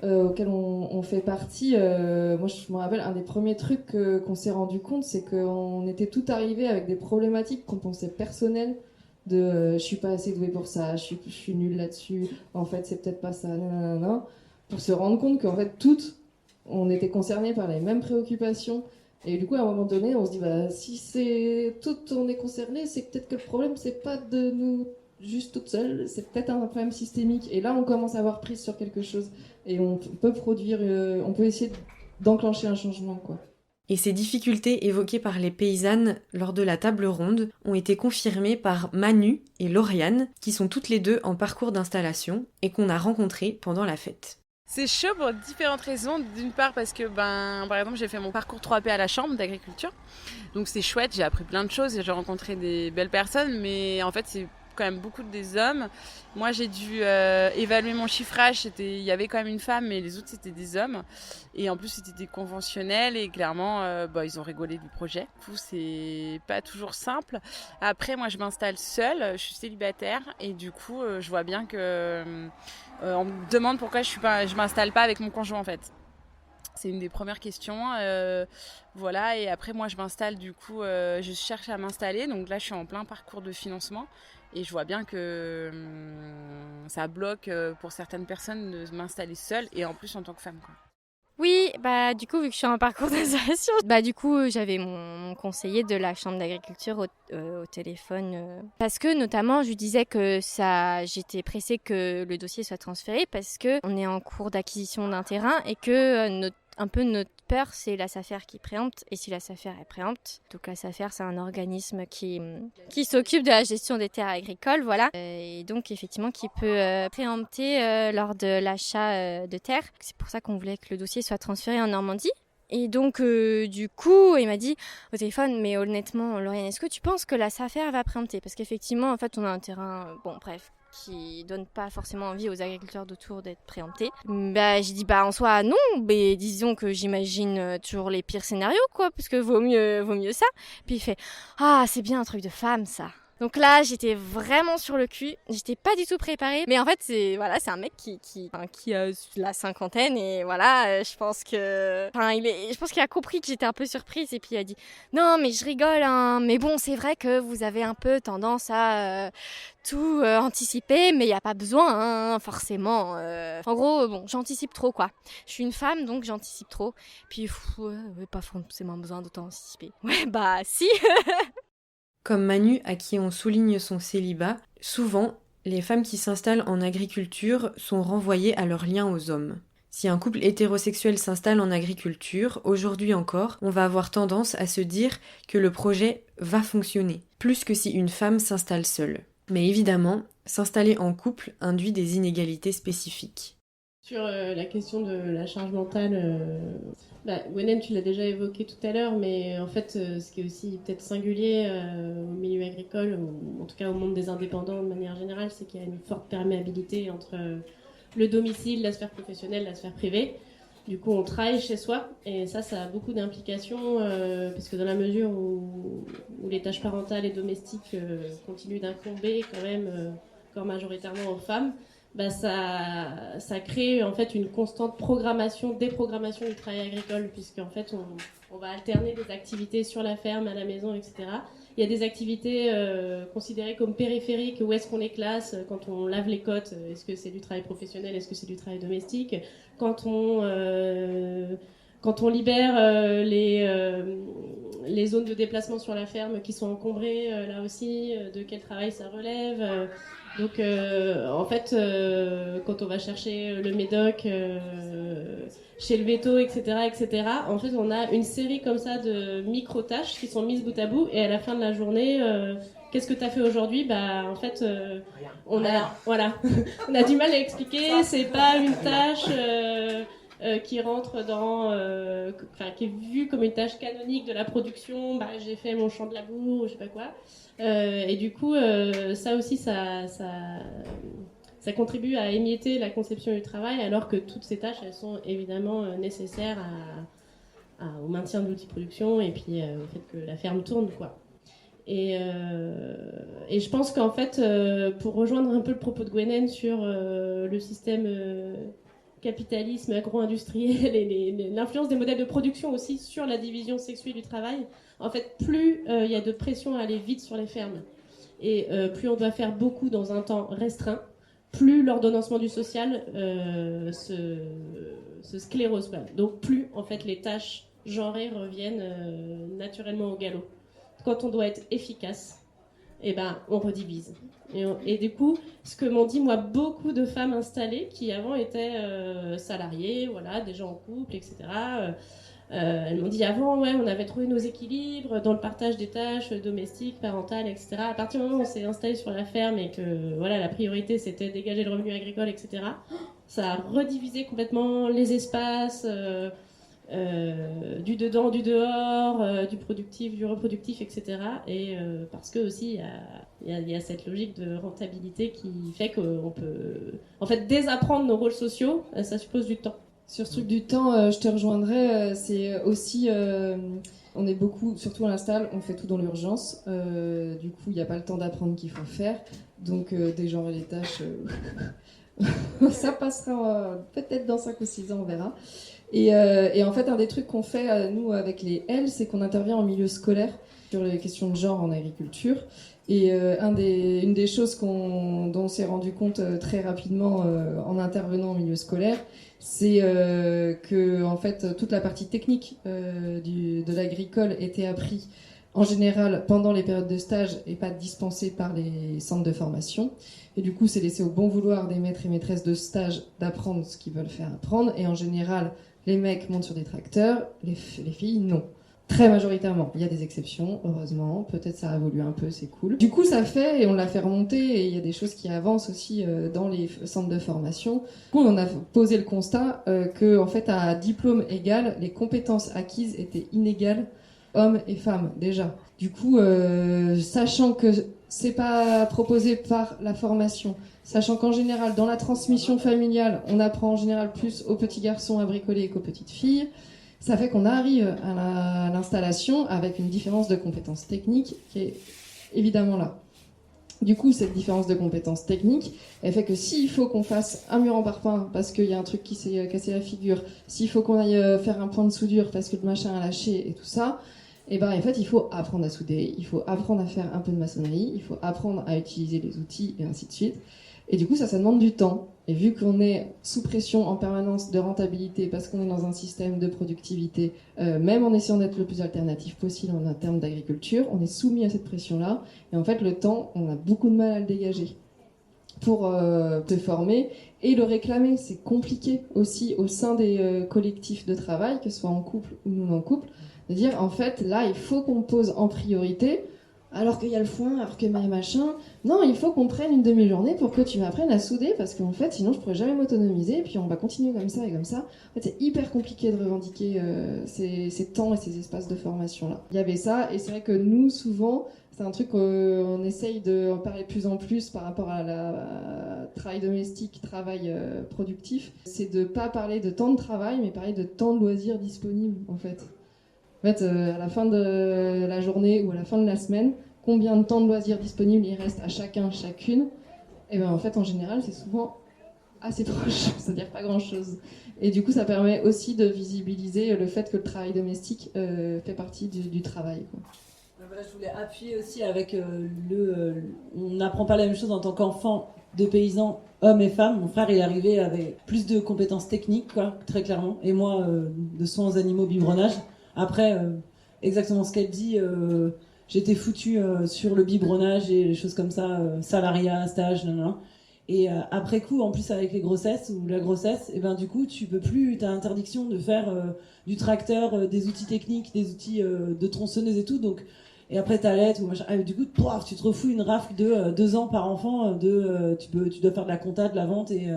auxquels on fait partie, moi je me rappelle, un des premiers trucs qu'on s'est rendu compte, c'est qu'on était tout arrivé avec des problématiques qu'on pensait personnelles, de je suis pas assez douée pour ça, je suis nulle là-dessus, en fait c'est peut-être pas ça, nanana, pour se rendre compte qu'en fait toutes, on était concernés par les mêmes préoccupations, Et du coup, à un moment donné, on se dit, si on est concerné, c'est peut-être que le problème, c'est pas de nous juste toutes seules, c'est peut-être un problème systémique. Et là, on commence à avoir prise sur quelque chose. Et on peut on peut essayer d'enclencher un changement, quoi. Et ces difficultés évoquées par les paysannes lors de la table ronde ont été confirmées par Manu et Lauriane, qui sont toutes les deux en parcours d'installation et qu'on a rencontrées pendant la fête. C'est chaud pour différentes raisons. D'une part parce que, par exemple, j'ai fait mon parcours 3P à la Chambre d'agriculture. Donc c'est chouette, j'ai appris plein de choses et j'ai rencontré des belles personnes. Mais en fait, c'est quand même beaucoup des hommes. Moi, j'ai dû évaluer mon chiffrage. Il y avait quand même une femme, mais les autres, c'était des hommes. Et en plus, c'était des conventionnels. Et clairement, ils ont rigolé du projet. Du coup, c'est pas toujours simple. Après, moi, je m'installe seule. Je suis célibataire. Et du coup, je vois bien que... on me demande pourquoi je m'installe pas avec mon conjoint, en fait. C'est une des premières questions. Voilà. Et après, moi, je m'installe. Du coup, je cherche à m'installer. Donc là, je suis en plein parcours de financement. Et je vois bien que ça bloque pour certaines personnes de m'installer seule. Et en plus, en tant que femme, quoi. Oui, du coup, vu que je suis en parcours d'installation, du coup, j'avais mon conseiller de la Chambre d'agriculture au téléphone. Parce que, notamment, je lui disais que j'étais pressée que le dossier soit transféré parce qu'on est en cours d'acquisition d'un terrain et que notre peur, c'est la SAFER qui préempte. Et si la SAFER est préempte, donc la SAFER, c'est un organisme qui s'occupe de la gestion des terres agricoles, voilà. Et donc, effectivement, qui peut préempter lors de l'achat de terres. C'est pour ça qu'on voulait que le dossier soit transféré en Normandie. Et donc, du coup, il m'a dit au téléphone, mais honnêtement, Lauriane, est-ce que tu penses que la SAFER va préempter ? Parce qu'effectivement, en fait, on a un terrain, qui donne pas forcément envie aux agriculteurs d'autour d'être préemptés. J'ai dit en soi non, mais disons que j'imagine toujours les pires scénarios, quoi, parce que vaut mieux ça. Puis il fait c'est bien un truc de femme, ça. Donc là, j'étais vraiment sur le cul. J'étais pas du tout préparée. Mais en fait, c'est un mec qui a la cinquantaine et voilà, je pense qu'il a compris que j'étais un peu surprise et puis il a dit non, mais je rigole, hein. Mais bon, c'est vrai que vous avez un peu tendance à tout anticiper, mais il y a pas besoin, hein, forcément. En gros, j'anticipe trop, quoi. Je suis une femme, donc j'anticipe trop. Puis pas forcément besoin d'autant anticiper. Ouais, si. Comme Manu, à qui on souligne son célibat, souvent, les femmes qui s'installent en agriculture sont renvoyées à leur lien aux hommes. Si un couple hétérosexuel s'installe en agriculture, aujourd'hui encore, on va avoir tendance à se dire que le projet va fonctionner, plus que si une femme s'installe seule. Mais évidemment, s'installer en couple induit des inégalités spécifiques. Sur la question de la charge mentale, Gwenaine, tu l'as déjà évoqué tout à l'heure, mais en fait, ce qui est aussi peut-être singulier au milieu agricole, ou en tout cas au monde des indépendants de manière générale, c'est qu'il y a une forte perméabilité entre le domicile, la sphère professionnelle, la sphère privée. Du coup, on travaille chez soi, et ça a beaucoup d'implications, parce que dans la mesure où les tâches parentales et domestiques continuent d'incomber quand même, encore majoritairement aux femmes, ça crée en fait une constante déprogrammation du travail agricole, puisque en fait on va alterner des activités sur la ferme, à la maison, etc. Il y a des activités considérées comme périphériques, où est-ce qu'on les classe quand on lave les côtes, est-ce que c'est du travail professionnel, est-ce que c'est du travail domestique, quand on libère les zones de déplacement sur la ferme qui sont encombrées, là aussi, de quel travail ça relève. Donc, en fait, quand on va chercher le médoc chez le veto, etc., en fait, on a une série comme ça de micro-tâches qui sont mises bout à bout. Et à la fin de la journée, qu'est-ce que tu as fait aujourd'hui ? En fait, on a du mal à expliquer. C'est pas une tâche qui rentre dans... qui est vue comme une tâche canonique de la production. J'ai fait mon champ de labour, ou je sais pas quoi. Et du coup, ça aussi, ça contribue à émietter la conception du travail, alors que toutes ces tâches, elles sont évidemment nécessaires au maintien de l'outil de production et puis au fait que la ferme tourne, quoi. Et je pense qu'en fait, pour rejoindre un peu le propos de Gwenaine sur le système capitalisme agro-industriel et l'influence des modèles de production aussi sur la division sexuée du travail, en fait, plus il y a de pression à aller vite sur les fermes et plus on doit faire beaucoup dans un temps restreint, plus l'ordonnancement du social se sclérose pas. Donc plus en fait les tâches genrées reviennent naturellement au galop. Quand on doit être efficace, eh ben, on redivise. Et du coup, ce que m'ont dit, moi, beaucoup de femmes installées qui avant étaient salariées, voilà, déjà en couple, etc. Elles m'ont dit avant, ouais, on avait trouvé nos équilibres dans le partage des tâches domestiques, parentales, etc. À partir du moment où on s'est installé sur la ferme et que voilà, la priorité c'était dégager le revenu agricole, etc., ça a redivisé complètement les espaces, du dedans, du dehors, du productif, du reproductif, etc. Et parce que aussi il y a cette logique de rentabilité qui fait qu'on peut en fait désapprendre nos rôles sociaux, ça suppose du temps. Sur ce truc du temps, je te rejoindrai, c'est aussi, on est beaucoup, surtout à l'install, on fait tout dans l'urgence, du coup il n'y a pas le temps d'apprendre qu'il faut faire, donc dégenrer les tâches, ça passera peut-être dans 5 ou 6 ans, on verra. Et en fait, un des trucs qu'on fait, nous, avec les L, c'est qu'on intervient en milieu scolaire sur les questions de genre en agriculture. Et une des choses dont on s'est rendu compte très rapidement en intervenant en milieu scolaire, c'est que en fait, toute la partie technique de l'agricole était apprise en général pendant les périodes de stage et pas dispensée par les centres de formation. Et du coup, c'est laissé au bon vouloir des maîtres et maîtresses de stage d'apprendre ce qu'ils veulent faire apprendre. Et en général, les mecs montent sur des tracteurs, les filles, non. Très majoritairement. Il y a des exceptions, heureusement. Peut-être ça a évolué un peu, c'est cool. Du coup, ça fait, et on l'a fait remonter, et il y a des choses qui avancent aussi dans les centres de formation. Du coup, on a posé le constat que, en fait, à diplôme égal, les compétences acquises étaient inégales, hommes et femmes, déjà. Du coup, sachant que c'est pas proposé par la formation, sachant qu'en général, dans la transmission familiale, on apprend en général plus aux petits garçons à bricoler qu'aux petites filles, ça fait qu'on arrive à l'installation avec une différence de compétences techniques qui est évidemment là. Du coup, cette différence de compétences techniques, elle fait que s'il faut qu'on fasse un mur en parpaing parce qu'il y a un truc qui s'est cassé la figure, s'il faut qu'on aille faire un point de soudure parce que le machin a lâché et tout ça, et ben en fait, il faut apprendre à souder, il faut apprendre à faire un peu de maçonnerie, il faut apprendre à utiliser les outils et ainsi de suite. Et du coup, ça demande du temps. Et vu qu'on est sous pression en permanence de rentabilité, parce qu'on est dans un système de productivité, même en essayant d'être le plus alternatif possible en termes d'agriculture, on est soumis à cette pression-là. Et en fait, le temps, on a beaucoup de mal à le dégager pour se former et le réclamer. C'est compliqué aussi au sein des collectifs de travail, que ce soit en couple ou non en couple, de dire, en fait, là, il faut qu'on pose en priorité, alors qu'il y a le foin, alors qu'il y a machin. Non, il faut qu'on prenne une demi-journée pour que tu m'apprennes à souder, parce qu'en fait, sinon, je pourrais jamais m'autonomiser, et puis on va continuer comme ça et comme ça. En fait, c'est hyper compliqué de revendiquer ces temps et ces espaces de formation-là. Il y avait ça, et c'est vrai que nous, souvent, c'est un truc qu'on essaye d'en parler de plus en plus par rapport à la travail domestique, travail productif. C'est de pas parler de temps de travail, mais parler de temps de loisirs disponibles, en fait. En fait, à la fin de la journée ou à la fin de la semaine, combien de temps de loisirs disponibles il reste à chacun, chacune, et ben en fait, en général, c'est souvent assez proche, c'est-à-dire pas grand-chose. Et du coup, ça permet aussi de visibiliser le fait que le travail domestique fait partie du travail, quoi. Voilà, je voulais appuyer aussi avec on n'apprend pas la même chose en tant qu'enfant de paysans, hommes et femmes. Mon frère est arrivé avec plus de compétences techniques, quoi, très clairement, et moi, de soins aux animaux, biberonnage. Après, exactement ce qu'elle dit, j'étais foutue sur le biberonnage et les choses comme ça, salariat, stage, nanana. Et après coup, en plus avec les grossesses ou la grossesse, et ben du coup, tu peux plus, t'as interdiction de faire du tracteur, des outils techniques, des outils de tronçonneuse et tout. Donc, et après t'allaites ou machin. Et du coup, tu te refous une rafle de 2 ans par enfant. Tu dois faire de la compta, de la vente et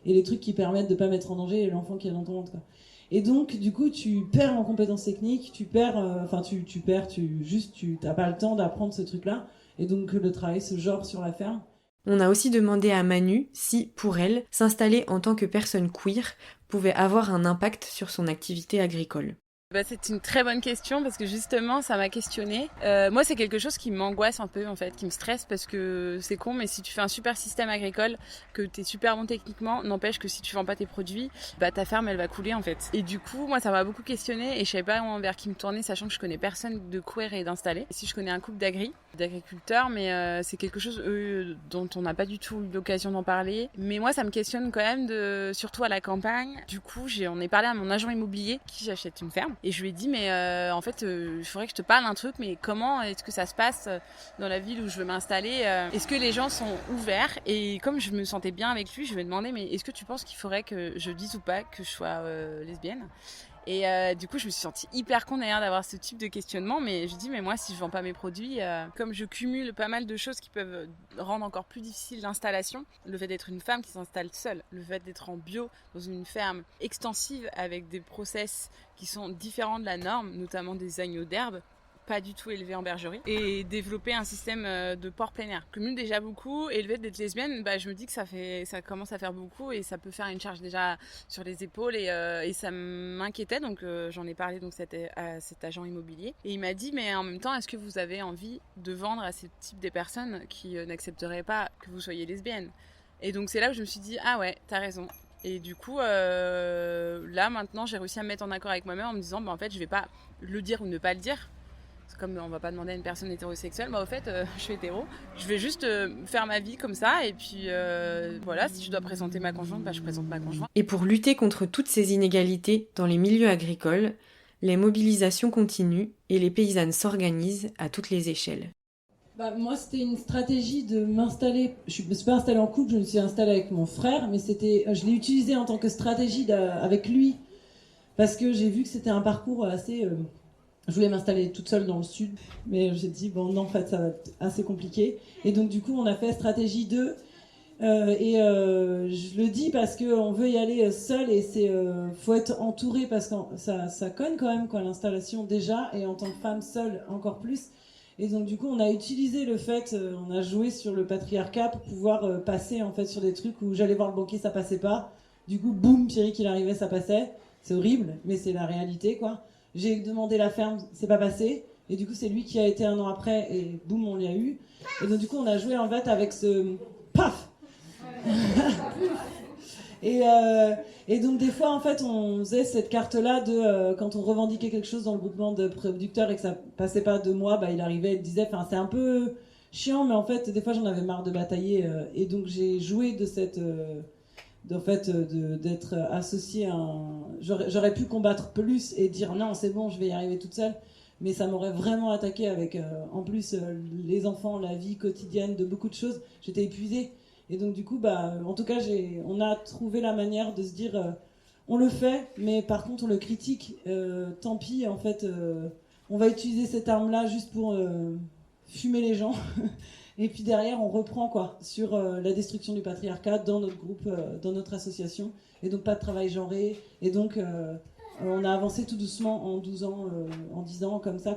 les trucs qui permettent de pas mettre en danger l'enfant qui est dans ton ventre, quoi. Et donc, du coup, tu perds en compétences techniques, tu t'as pas le temps d'apprendre ce truc-là. Et donc, le travail se genre sur la ferme. On a aussi demandé à Manu si, pour elle, s'installer en tant que personne queer pouvait avoir un impact sur son activité agricole. C'est une très bonne question parce que justement ça m'a questionnée. Moi c'est quelque chose qui m'angoisse un peu en fait, qui me stresse parce que c'est con mais si tu fais un super système agricole, que t'es super bon techniquement, n'empêche que si tu vends pas tes produits, ta ferme elle va couler en fait. Et du coup moi ça m'a beaucoup questionnée et je savais pas vers qui me tourner sachant que je connais personne de queer et d'installé. Si je connais un couple d'agriculteurs mais c'est quelque chose dont on n'a pas du tout eu l'occasion d'en parler. Mais moi ça me questionne quand même surtout à la campagne. Du coup on est parlé à mon agent immobilier qui j'achète une ferme. Et je lui ai dit, mais en fait, il faudrait que je te parle d'un truc, mais comment est-ce que ça se passe dans la ville où je veux m'installer Est-ce que les gens sont ouverts? Et comme je me sentais bien avec lui, je lui ai demandé, mais est-ce que tu penses qu'il faudrait que je dise ou pas que je sois lesbienne? Et du coup, je me suis sentie hyper con d'ailleurs d'avoir ce type de questionnement, mais je dis, mais moi, si je vends pas mes produits, comme je cumule pas mal de choses qui peuvent rendre encore plus difficile l'installation, le fait d'être une femme qui s'installe seule, le fait d'être en bio dans une ferme extensive avec des process qui sont différents de la norme, notamment des agneaux d'herbe, pas du tout élevés en bergerie, et développer un système de port plein air. Je cumule déjà beaucoup, et le fait d'être lesbienne, je me dis que ça commence à faire beaucoup, et ça peut faire une charge déjà sur les épaules, et ça m'inquiétait, donc j'en ai parlé donc à cet agent immobilier, et il m'a dit, mais en même temps, est-ce que vous avez envie de vendre à ce type de personnes qui n'accepteraient pas que vous soyez lesbienne? Et donc c'est là où je me suis dit, ah ouais, t'as raison. Et du coup, là maintenant, j'ai réussi à me mettre en accord avec moi-même en me disant, en fait, je vais pas le dire ou ne pas le dire. Comme on va pas demander à une personne hétérosexuelle, au fait, je suis hétéro. Je vais juste faire ma vie comme ça, et puis voilà, si je dois présenter ma conjointe, je présente ma conjointe. Et pour lutter contre toutes ces inégalités dans les milieux agricoles, les mobilisations continuent et les paysannes s'organisent à toutes les échelles. Moi, c'était une stratégie de m'installer. Je ne me suis pas installée en couple, je me suis installée avec mon frère, mais je l'ai utilisé en tant que stratégie avec lui, parce que j'ai vu que c'était un parcours assez... Je voulais m'installer toute seule dans le sud, mais j'ai dit, non, en fait, ça va être assez compliqué. Et donc, du coup, on a fait stratégie 2. Je le dis parce qu'on veut y aller seul, et faut être entouré, parce que ça cogne quand même, l'installation déjà, et en tant que femme seule, encore plus. Et donc, du coup, on a utilisé le fait, on a joué sur le patriarcat pour pouvoir passer, en fait, sur des trucs où j'allais voir le banquier, ça passait pas. Du coup, boum, Pierrick, il arrivait, ça passait. C'est horrible, mais c'est la réalité, quoi. J'ai demandé la ferme, c'est pas passé. Et du coup, c'est lui qui a été 1 an après, et boum, on l'a eu. Et donc, du coup, on a joué en fait avec ce paf. Et donc, des fois, en fait, on faisait cette carte-là de quand on revendiquait quelque chose dans le groupement de producteurs et que ça passait pas 2 mois, il arrivait, il disait, c'est un peu chiant, mais en fait, des fois, j'en avais marre de batailler. Et donc, j'ai joué de cette. D'être associée à J'aurais pu combattre plus et dire non, c'est bon, je vais y arriver toute seule, mais ça m'aurait vraiment attaqué avec en plus les enfants, la vie quotidienne de beaucoup de choses. J'étais épuisée, et donc du coup en tout cas on a trouvé la manière de se dire on le fait, mais par contre on le critique, tant pis, en fait on va utiliser cette arme là juste pour fumer les gens. Et puis derrière, on reprend sur la destruction du patriarcat dans notre groupe, dans notre association. Et donc pas de travail genré. Et donc on a avancé tout doucement en 12 ans, en 10 ans, comme ça,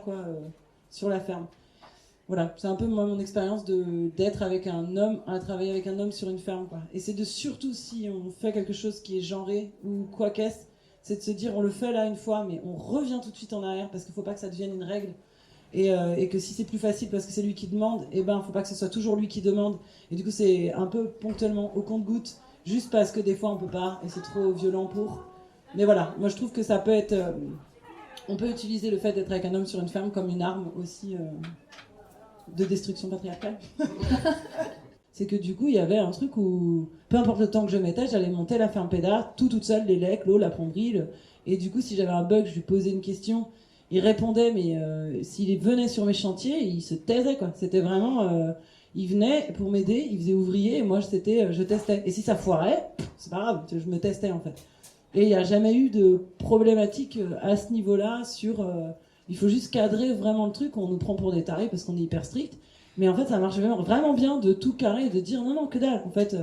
sur la ferme. Voilà, c'est un peu mon expérience d'être avec un homme, à travailler avec un homme sur une ferme, Et c'est surtout si on fait quelque chose qui est genré ou quoi qu'est-ce, c'est de se dire on le fait là une fois, mais on revient tout de suite en arrière, parce qu'il ne faut pas que ça devienne une règle. Et que si c'est plus facile parce que c'est lui qui demande, faut pas que ce soit toujours lui qui demande. Et du coup, c'est un peu ponctuellement au compte-gouttes, juste parce que des fois on peut pas et c'est trop violent pour. Mais voilà, moi je trouve que ça peut être. On peut utiliser le fait d'être avec un homme sur une ferme comme une arme aussi de destruction patriarcale. C'est que du coup, il y avait un truc où, peu importe le temps que je mettais, j'allais monter la ferme pédard, toute seule, les lecs, l'eau, la plomberie. Et du coup, si j'avais un bug, je lui posais une question. Il répondait, mais s'il venait sur mes chantiers, il se taisait, C'était vraiment... il venait pour m'aider, il faisait ouvrier, et moi, je testais. Et si ça foirait, c'est pas grave, je me testais, en fait. Et il n'y a jamais eu de problématique à ce niveau-là sur... il faut juste cadrer vraiment le truc, on nous prend pour des tarés parce qu'on est hyper strict. Mais en fait, ça marche vraiment bien de tout carrer et de dire non, que dalle. En fait,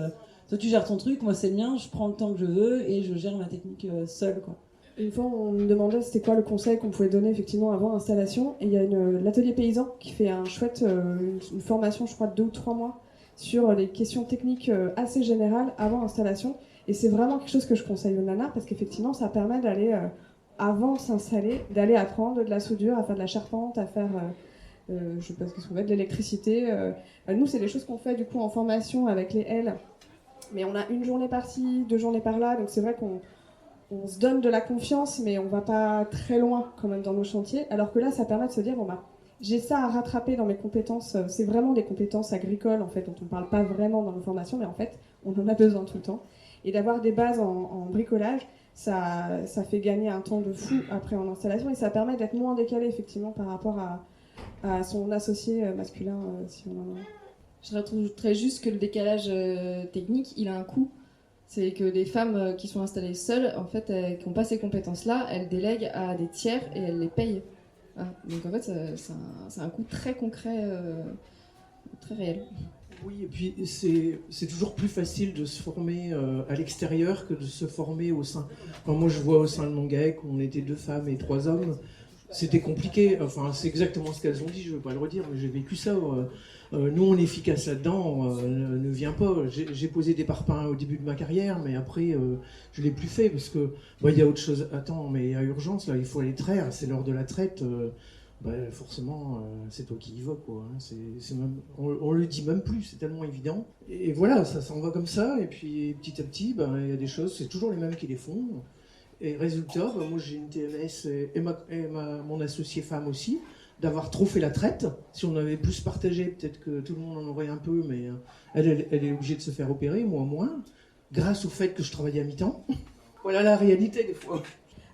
toi, tu gères ton truc, moi, c'est le mien, je prends le temps que je veux et je gère ma technique seule, Une fois, on me demandait c'était quoi le conseil qu'on pouvait donner effectivement avant l'installation. Et il y a l'atelier paysan qui fait une formation, je crois, de 2 ou 3 mois sur les questions techniques assez générales avant l'installation. Et c'est vraiment quelque chose que je conseille aux nanas parce qu'effectivement, ça permet d'aller, avant de s'installer, d'aller apprendre de la soudure, à faire de la charpente, à faire, je sais pas ce qu'on fait, de l'électricité. Nous, c'est des choses qu'on fait du coup en formation avec les L. Mais on a 1 journée par-ci, 2 journées par-là. Donc c'est vrai qu'on se donne de la confiance, mais on va pas très loin quand même dans nos chantiers. Alors que là, ça permet de se dire, j'ai ça à rattraper dans mes compétences. C'est vraiment des compétences agricoles, en fait, dont on parle pas vraiment dans nos formations, mais en fait, on en a besoin tout le temps. Et d'avoir des bases en bricolage, ça fait gagner un temps de fou après en installation et ça permet d'être moins décalé effectivement par rapport à son associé masculin si on en a. Je rajouterais juste que le décalage technique, il a un coût. C'est que les femmes qui sont installées seules, en fait, qui n'ont pas ces compétences-là, elles délèguent à des tiers et elles les payent. Hein. Donc en fait, c'est un coût très concret, très réel. Oui, et puis c'est toujours plus facile de se former à l'extérieur que de se former au sein. Enfin, moi, je vois au sein de mon GAEC, on était 2 femmes et 3 hommes. C'était compliqué. Enfin, c'est exactement ce qu'elles ont dit, je ne veux pas le redire, mais j'ai vécu ça. Nous, on est efficace là-dedans, ne viens pas. J'ai posé des parpaings au début de ma carrière, mais après, je ne l'ai plus fait parce que il y a autre chose. Attends, mais il y a urgence, là, il faut aller traire, c'est l'heure de la traite. Forcément, c'est toi qui y vas, quoi. C'est même, on le dit même plus, c'est tellement évident. Et voilà, ça s'en va comme ça, et puis petit à petit, il y a des choses, c'est toujours les mêmes qui les font. Et résultat, moi j'ai une TMS et mon associée femme aussi, d'avoir trop fait la traite. Si on avait plus partagé, peut-être que tout le monde en aurait un peu, mais elle est obligée de se faire opérer, moi moins, grâce au fait que je travaillais à mi-temps. Voilà la réalité des fois.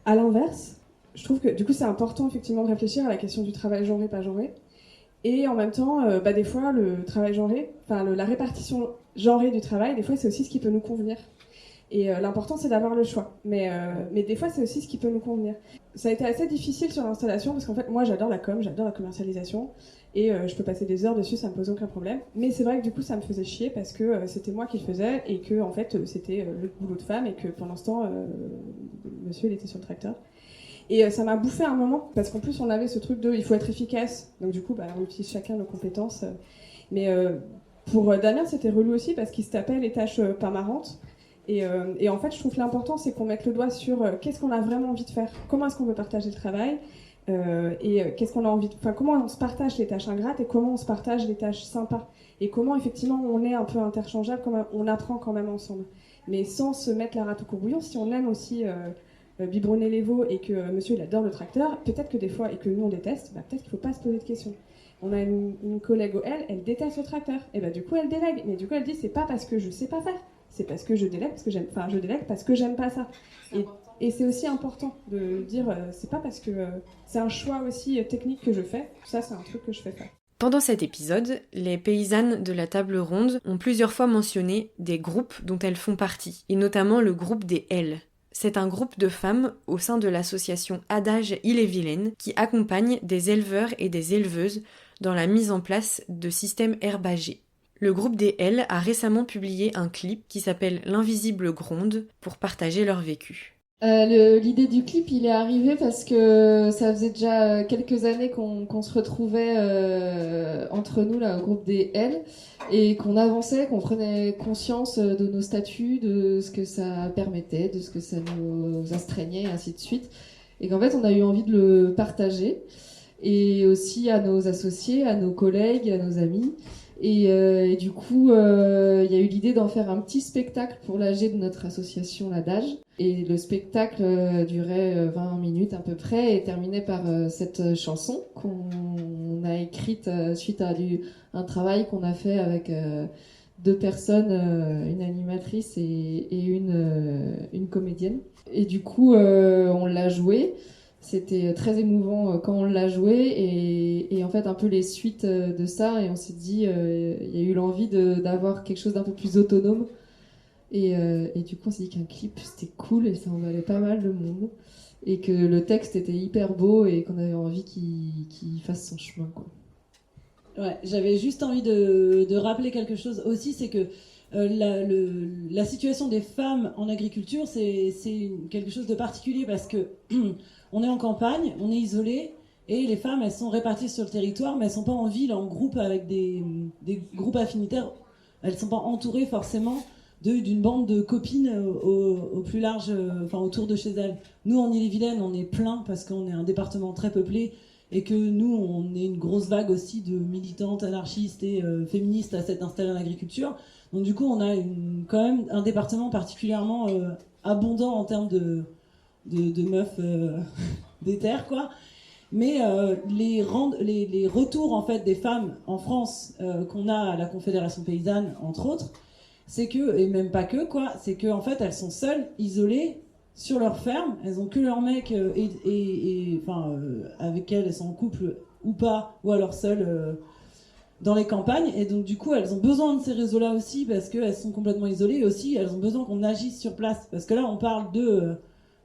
À l'inverse, je trouve que du coup c'est important effectivement de réfléchir à la question du travail genré, pas genré. Et en même temps, des fois le travail genré, la répartition genrée du travail, des fois c'est aussi ce qui peut nous convenir. Et l'important c'est d'avoir le choix. Mais des fois c'est aussi ce qui peut nous convenir. Ça a été assez difficile sur l'installation parce qu'en fait moi j'adore la com, j'adore la commercialisation. Et je peux passer des heures dessus, ça me pose aucun problème. Mais c'est vrai que du coup ça me faisait chier parce que c'était moi qui le faisais et que en fait c'était le boulot de femme et que pendant ce temps monsieur il était sur le tracteur. Et ça m'a bouffé un moment, parce qu'en plus on avait ce truc de il faut être efficace, donc du coup on utilise chacun nos compétences. Mais pour Damien c'était relou aussi parce qu'il se tapait les tâches pas marrantes. Et en fait je trouve que l'important c'est qu'on mette le doigt sur qu'est-ce qu'on a vraiment envie de faire, comment est-ce qu'on veut partager le travail, et qu'est-ce qu'on a envie de... comment on se partage les tâches ingrates et comment on se partage les tâches sympas. Et comment effectivement on est un peu interchangeable, comment on apprend quand même ensemble. Mais sans se mettre la rate au courbouillon, si on aime aussi... biberonner les veaux et que monsieur il adore le tracteur, peut-être que des fois, et que nous on déteste, peut-être qu'il ne faut pas se poser de questions. On a une collègue elle déteste le tracteur, et du coup elle délègue, mais du coup elle dit c'est pas parce que je sais pas faire, c'est parce que je délègue parce que j'aime, je délègue parce que j'aime pas ça. Et c'est aussi important de dire c'est pas parce que c'est un choix aussi technique que je fais, ça c'est un truc que je fais faire. Pendant cet épisode, les paysannes de la table ronde ont plusieurs fois mentionné des groupes dont elles font partie, et notamment le groupe des L. C'est un groupe de femmes au sein de l'association Adage Ille-et-Vilaine qui accompagne des éleveurs et des éleveuses dans la mise en place de systèmes herbagers. Le groupe des L a récemment publié un clip qui s'appelle L'invisible gronde pour partager leur vécu. L'idée du clip, il est arrivé parce que ça faisait déjà quelques années qu'on se retrouvait entre nous, là, au groupe des L, et qu'on avançait, qu'on prenait conscience de nos statuts, de ce que ça permettait, de ce que ça nous astreignait, et ainsi de suite. Et qu'en fait, on a eu envie de le partager, et aussi à nos associés, à nos collègues, à nos amis. Et du coup, il y a eu l'idée d'en faire un petit spectacle pour l'AG de notre association l'Adage. Et le spectacle durait 20 minutes à peu près et terminait par cette chanson qu'on a écrite suite à un travail qu'on a fait avec 2 personnes, une animatrice et une comédienne. Et du coup, on l'a joué. C'était très émouvant quand on l'a joué et en fait un peu les suites de ça, et on s'est dit il y a eu l'envie d'avoir quelque chose d'un peu plus autonome et du coup on s'est dit qu'un clip c'était cool et ça en valait pas mal de monde et que le texte était hyper beau et qu'on avait envie qu'il fasse son chemin, quoi. Ouais, j'avais juste envie de rappeler quelque chose aussi, c'est que la situation des femmes en agriculture c'est quelque chose de particulier parce que on est en campagne, on est isolé, et les femmes, elles sont réparties sur le territoire, mais elles sont pas en ville, en groupe, avec des groupes affinitaires. Elles sont pas entourées forcément d'une bande de copines au plus large, autour de chez elles. Nous, en Ille-et-Vilaine, on est plein parce qu'on est un département très peuplé, et que nous, on est une grosse vague aussi de militantes, anarchistes et féministes à s'être installées en agriculture. Donc du coup, on a quand même un département particulièrement abondant en termes de meufs des terres, quoi. Mais les retours en fait des femmes en France qu'on a à la Confédération paysanne, entre autres, c'est que, et même pas que, quoi, c'est que en fait elles sont seules, isolées, sur leur ferme, elles ont que leur mec avec elles sont en couple ou pas, ou alors seules dans les campagnes, et donc du coup elles ont besoin de ces réseaux-là aussi parce qu'elles sont complètement isolées, et aussi elles ont besoin qu'on agisse sur place, parce que là on parle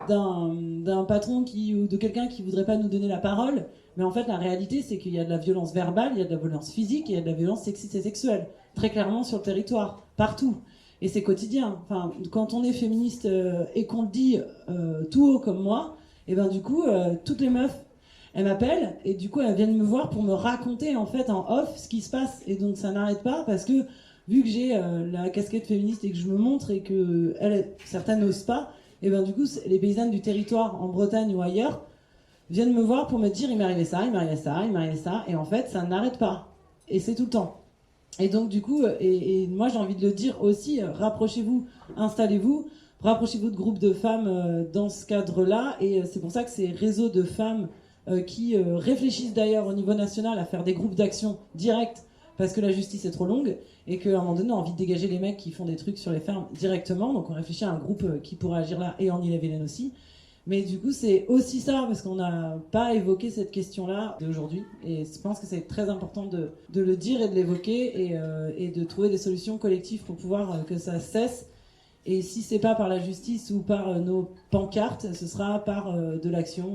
d'un patron ou de quelqu'un qui voudrait pas nous donner la parole, mais en fait la réalité c'est qu'il y a de la violence verbale, il y a de la violence physique, et il y a de la violence sexiste et sexuelle, très clairement sur le territoire, partout. Et c'est quotidien. Enfin, quand on est féministe et qu'on le dit tout haut comme moi, et ben du coup, toutes les meufs, elles m'appellent et du coup, elles viennent me voir pour me raconter en fait en off ce qui se passe. Et donc ça n'arrête pas parce que vu que j'ai la casquette féministe et que je me montre et que certaines n'osent pas, et ben du coup, les paysannes du territoire en Bretagne ou ailleurs viennent me voir pour me dire il m'est arrivé ça, il m'est arrivé ça, il m'est arrivé ça, et en fait, ça n'arrête pas. Et c'est tout le temps. Et donc du coup, et moi j'ai envie de le dire aussi, rapprochez-vous, installez-vous, rapprochez-vous de groupes de femmes dans ce cadre-là, et c'est pour ça que ces réseaux de femmes qui réfléchissent d'ailleurs au niveau national à faire des groupes d'action directs, parce que la justice est trop longue, et qu'à un moment donné on a envie de dégager les mecs qui font des trucs sur les fermes directement, donc on réfléchit à un groupe qui pourrait agir là, et en Ille-et-Vilaine aussi. Mais du coup, c'est aussi ça, parce qu'on n'a pas évoqué cette question-là d'aujourd'hui. Et je pense que c'est très important de le dire et de l'évoquer et de trouver des solutions collectives pour pouvoir que ça cesse. Et si c'est pas par la justice ou par nos pancartes, ce sera par de l'action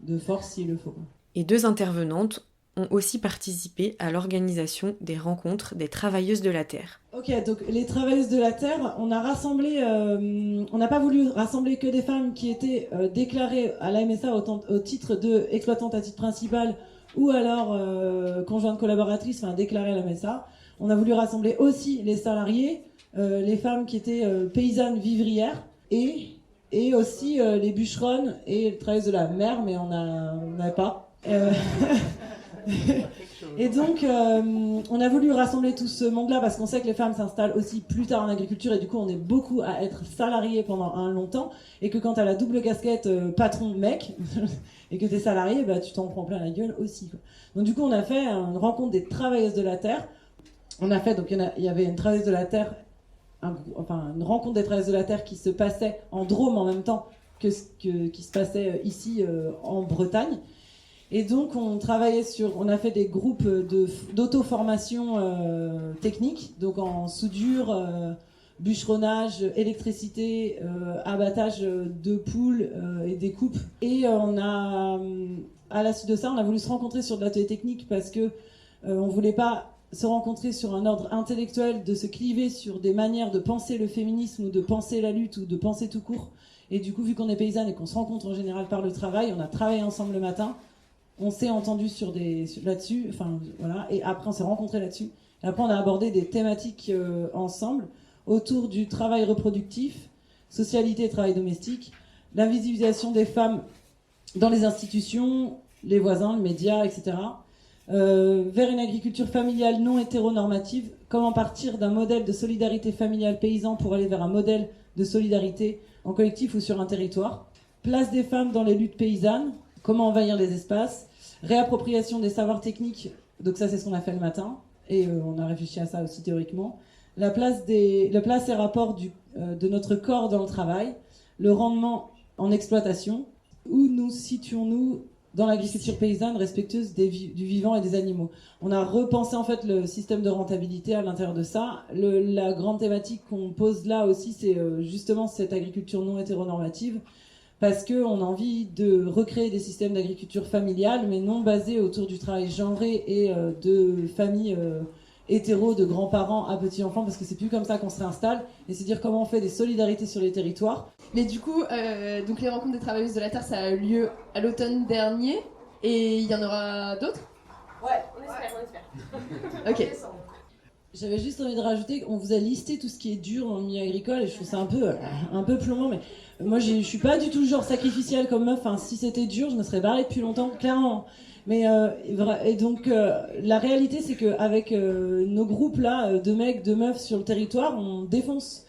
de force s'il le faut. Et 2 intervenantes ont aussi participé à l'organisation des rencontres des travailleuses de la terre. Ok, donc les travailleuses de la terre, on a rassemblé, on n'a pas voulu rassembler que des femmes qui étaient déclarées à la MSA au titre de exploitante à titre principal ou alors conjointe collaboratrice, enfin déclarée à la MSA. On a voulu rassembler aussi les salariés, les femmes qui étaient paysannes vivrières et aussi les bûcheronnes et les travailleuses de la mer, mais on n'avait pas. Et donc, on a voulu rassembler tout ce monde-là parce qu'on sait que les femmes s'installent aussi plus tard en agriculture et du coup, on est beaucoup à être salariés pendant un long temps et que quand t'as la double casquette patron-mec et que t'es salarié, bah, tu t'en prends plein la gueule aussi, quoi. Donc du coup, on a fait une rencontre des travailleuses de la terre. On a fait, donc il y avait une travailleuse de la terre, une rencontre des travailleuses de la terre qui se passait en Drôme en même temps qui se passait ici en Bretagne. Et donc on a fait des groupes d'auto-formation technique, donc en soudure, bûcheronnage, électricité, abattage de poules et découpe. Et à la suite de ça, on a voulu se rencontrer sur de l'atelier technique parce que on voulait pas se rencontrer sur un ordre intellectuel, de se cliver sur des manières de penser le féminisme ou de penser la lutte ou de penser tout court. Et du coup, vu qu'on est paysanne et qu'on se rencontre en général par le travail, on a travaillé ensemble le matin. On s'est entendu là-dessus, enfin voilà, et après on s'est rencontrés là-dessus. Et après on a abordé des thématiques ensemble autour du travail reproductif, socialité et travail domestique, l'invisibilisation des femmes dans les institutions, les voisins, les médias, etc. Vers une agriculture familiale non hétéronormative, comment partir d'un modèle de solidarité familiale paysan pour aller vers un modèle de solidarité en collectif ou sur un territoire. Place des femmes dans les luttes paysannes. Comment envahir les espaces, réappropriation des savoirs techniques, donc ça c'est ce qu'on a fait le matin, et on a réfléchi à ça aussi théoriquement, la place et rapport de notre corps dans le travail, le rendement en exploitation, où nous situons-nous dans l'agriculture paysanne respectueuse du vivant et des animaux. On a repensé en fait le système de rentabilité à l'intérieur de ça. La grande thématique qu'on pose là aussi, c'est justement cette agriculture non hétéronormative, parce qu'on a envie de recréer des systèmes d'agriculture familiale, mais non basés autour du travail genré et de familles hétéros, de grands-parents à petits-enfants, parce que c'est plus comme ça qu'on se réinstalle, et c'est dire comment on fait des solidarités sur les territoires. Mais du coup, donc les rencontres des travailleuses de la terre, ça a eu lieu à l'automne dernier, et il y en aura d'autres ? Ouais, on espère. Ok. J'avais juste envie de rajouter qu'on vous a listé tout ce qui est dur dans le milieu agricole, et je trouve ça un peu plombant, mais moi je suis pas du tout le genre sacrificiel comme meuf. Enfin, si c'était dur, je me serais barrée depuis longtemps, clairement. Mais et donc la réalité, c'est qu'avec nos groupes là de mecs, de meufs sur le territoire, on défonce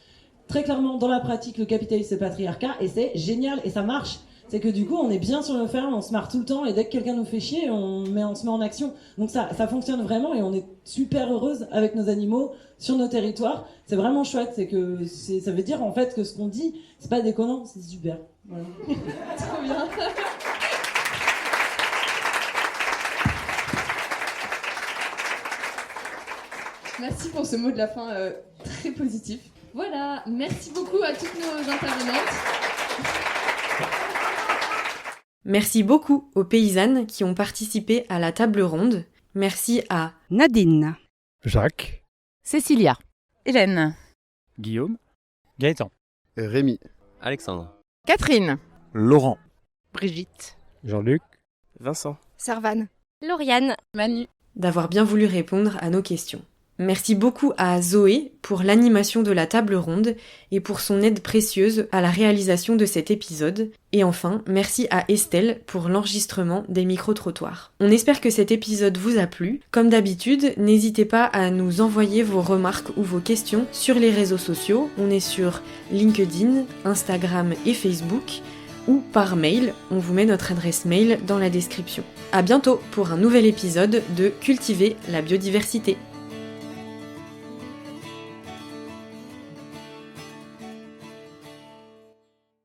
très clairement dans la pratique le capitalisme et le patriarcat, et c'est génial et ça marche. C'est que du coup, on est bien sur nos fermes, on se marre tout le temps, et dès que quelqu'un nous fait chier, on se met en action. Donc ça fonctionne vraiment, et on est super heureuse avec nos animaux sur nos territoires. C'est vraiment chouette, ça veut dire en fait que ce qu'on dit, c'est pas déconnant, c'est super. Voilà. Trop bien. Merci pour ce mot de la fin très positif. Voilà, merci beaucoup à toutes nos intervenantes. Merci beaucoup aux paysannes qui ont participé à la table ronde. Merci à Nadine, Jacques, Cécilia, Hélène, Guillaume, Gaëtan, Rémi, Alexandre, Catherine, Laurent, Brigitte, Jean-Luc, Vincent, Servane, Lauriane, Manu, d'avoir bien voulu répondre à nos questions. Merci beaucoup à Zoé pour l'animation de la table ronde et pour son aide précieuse à la réalisation de cet épisode. Et enfin, merci à Estelle pour l'enregistrement des micro-trottoirs. On espère que cet épisode vous a plu. Comme d'habitude, n'hésitez pas à nous envoyer vos remarques ou vos questions sur les réseaux sociaux. On est sur LinkedIn, Instagram et Facebook. Ou par mail, on vous met notre adresse mail dans la description. À bientôt pour un nouvel épisode de Cultiver la biodiversité.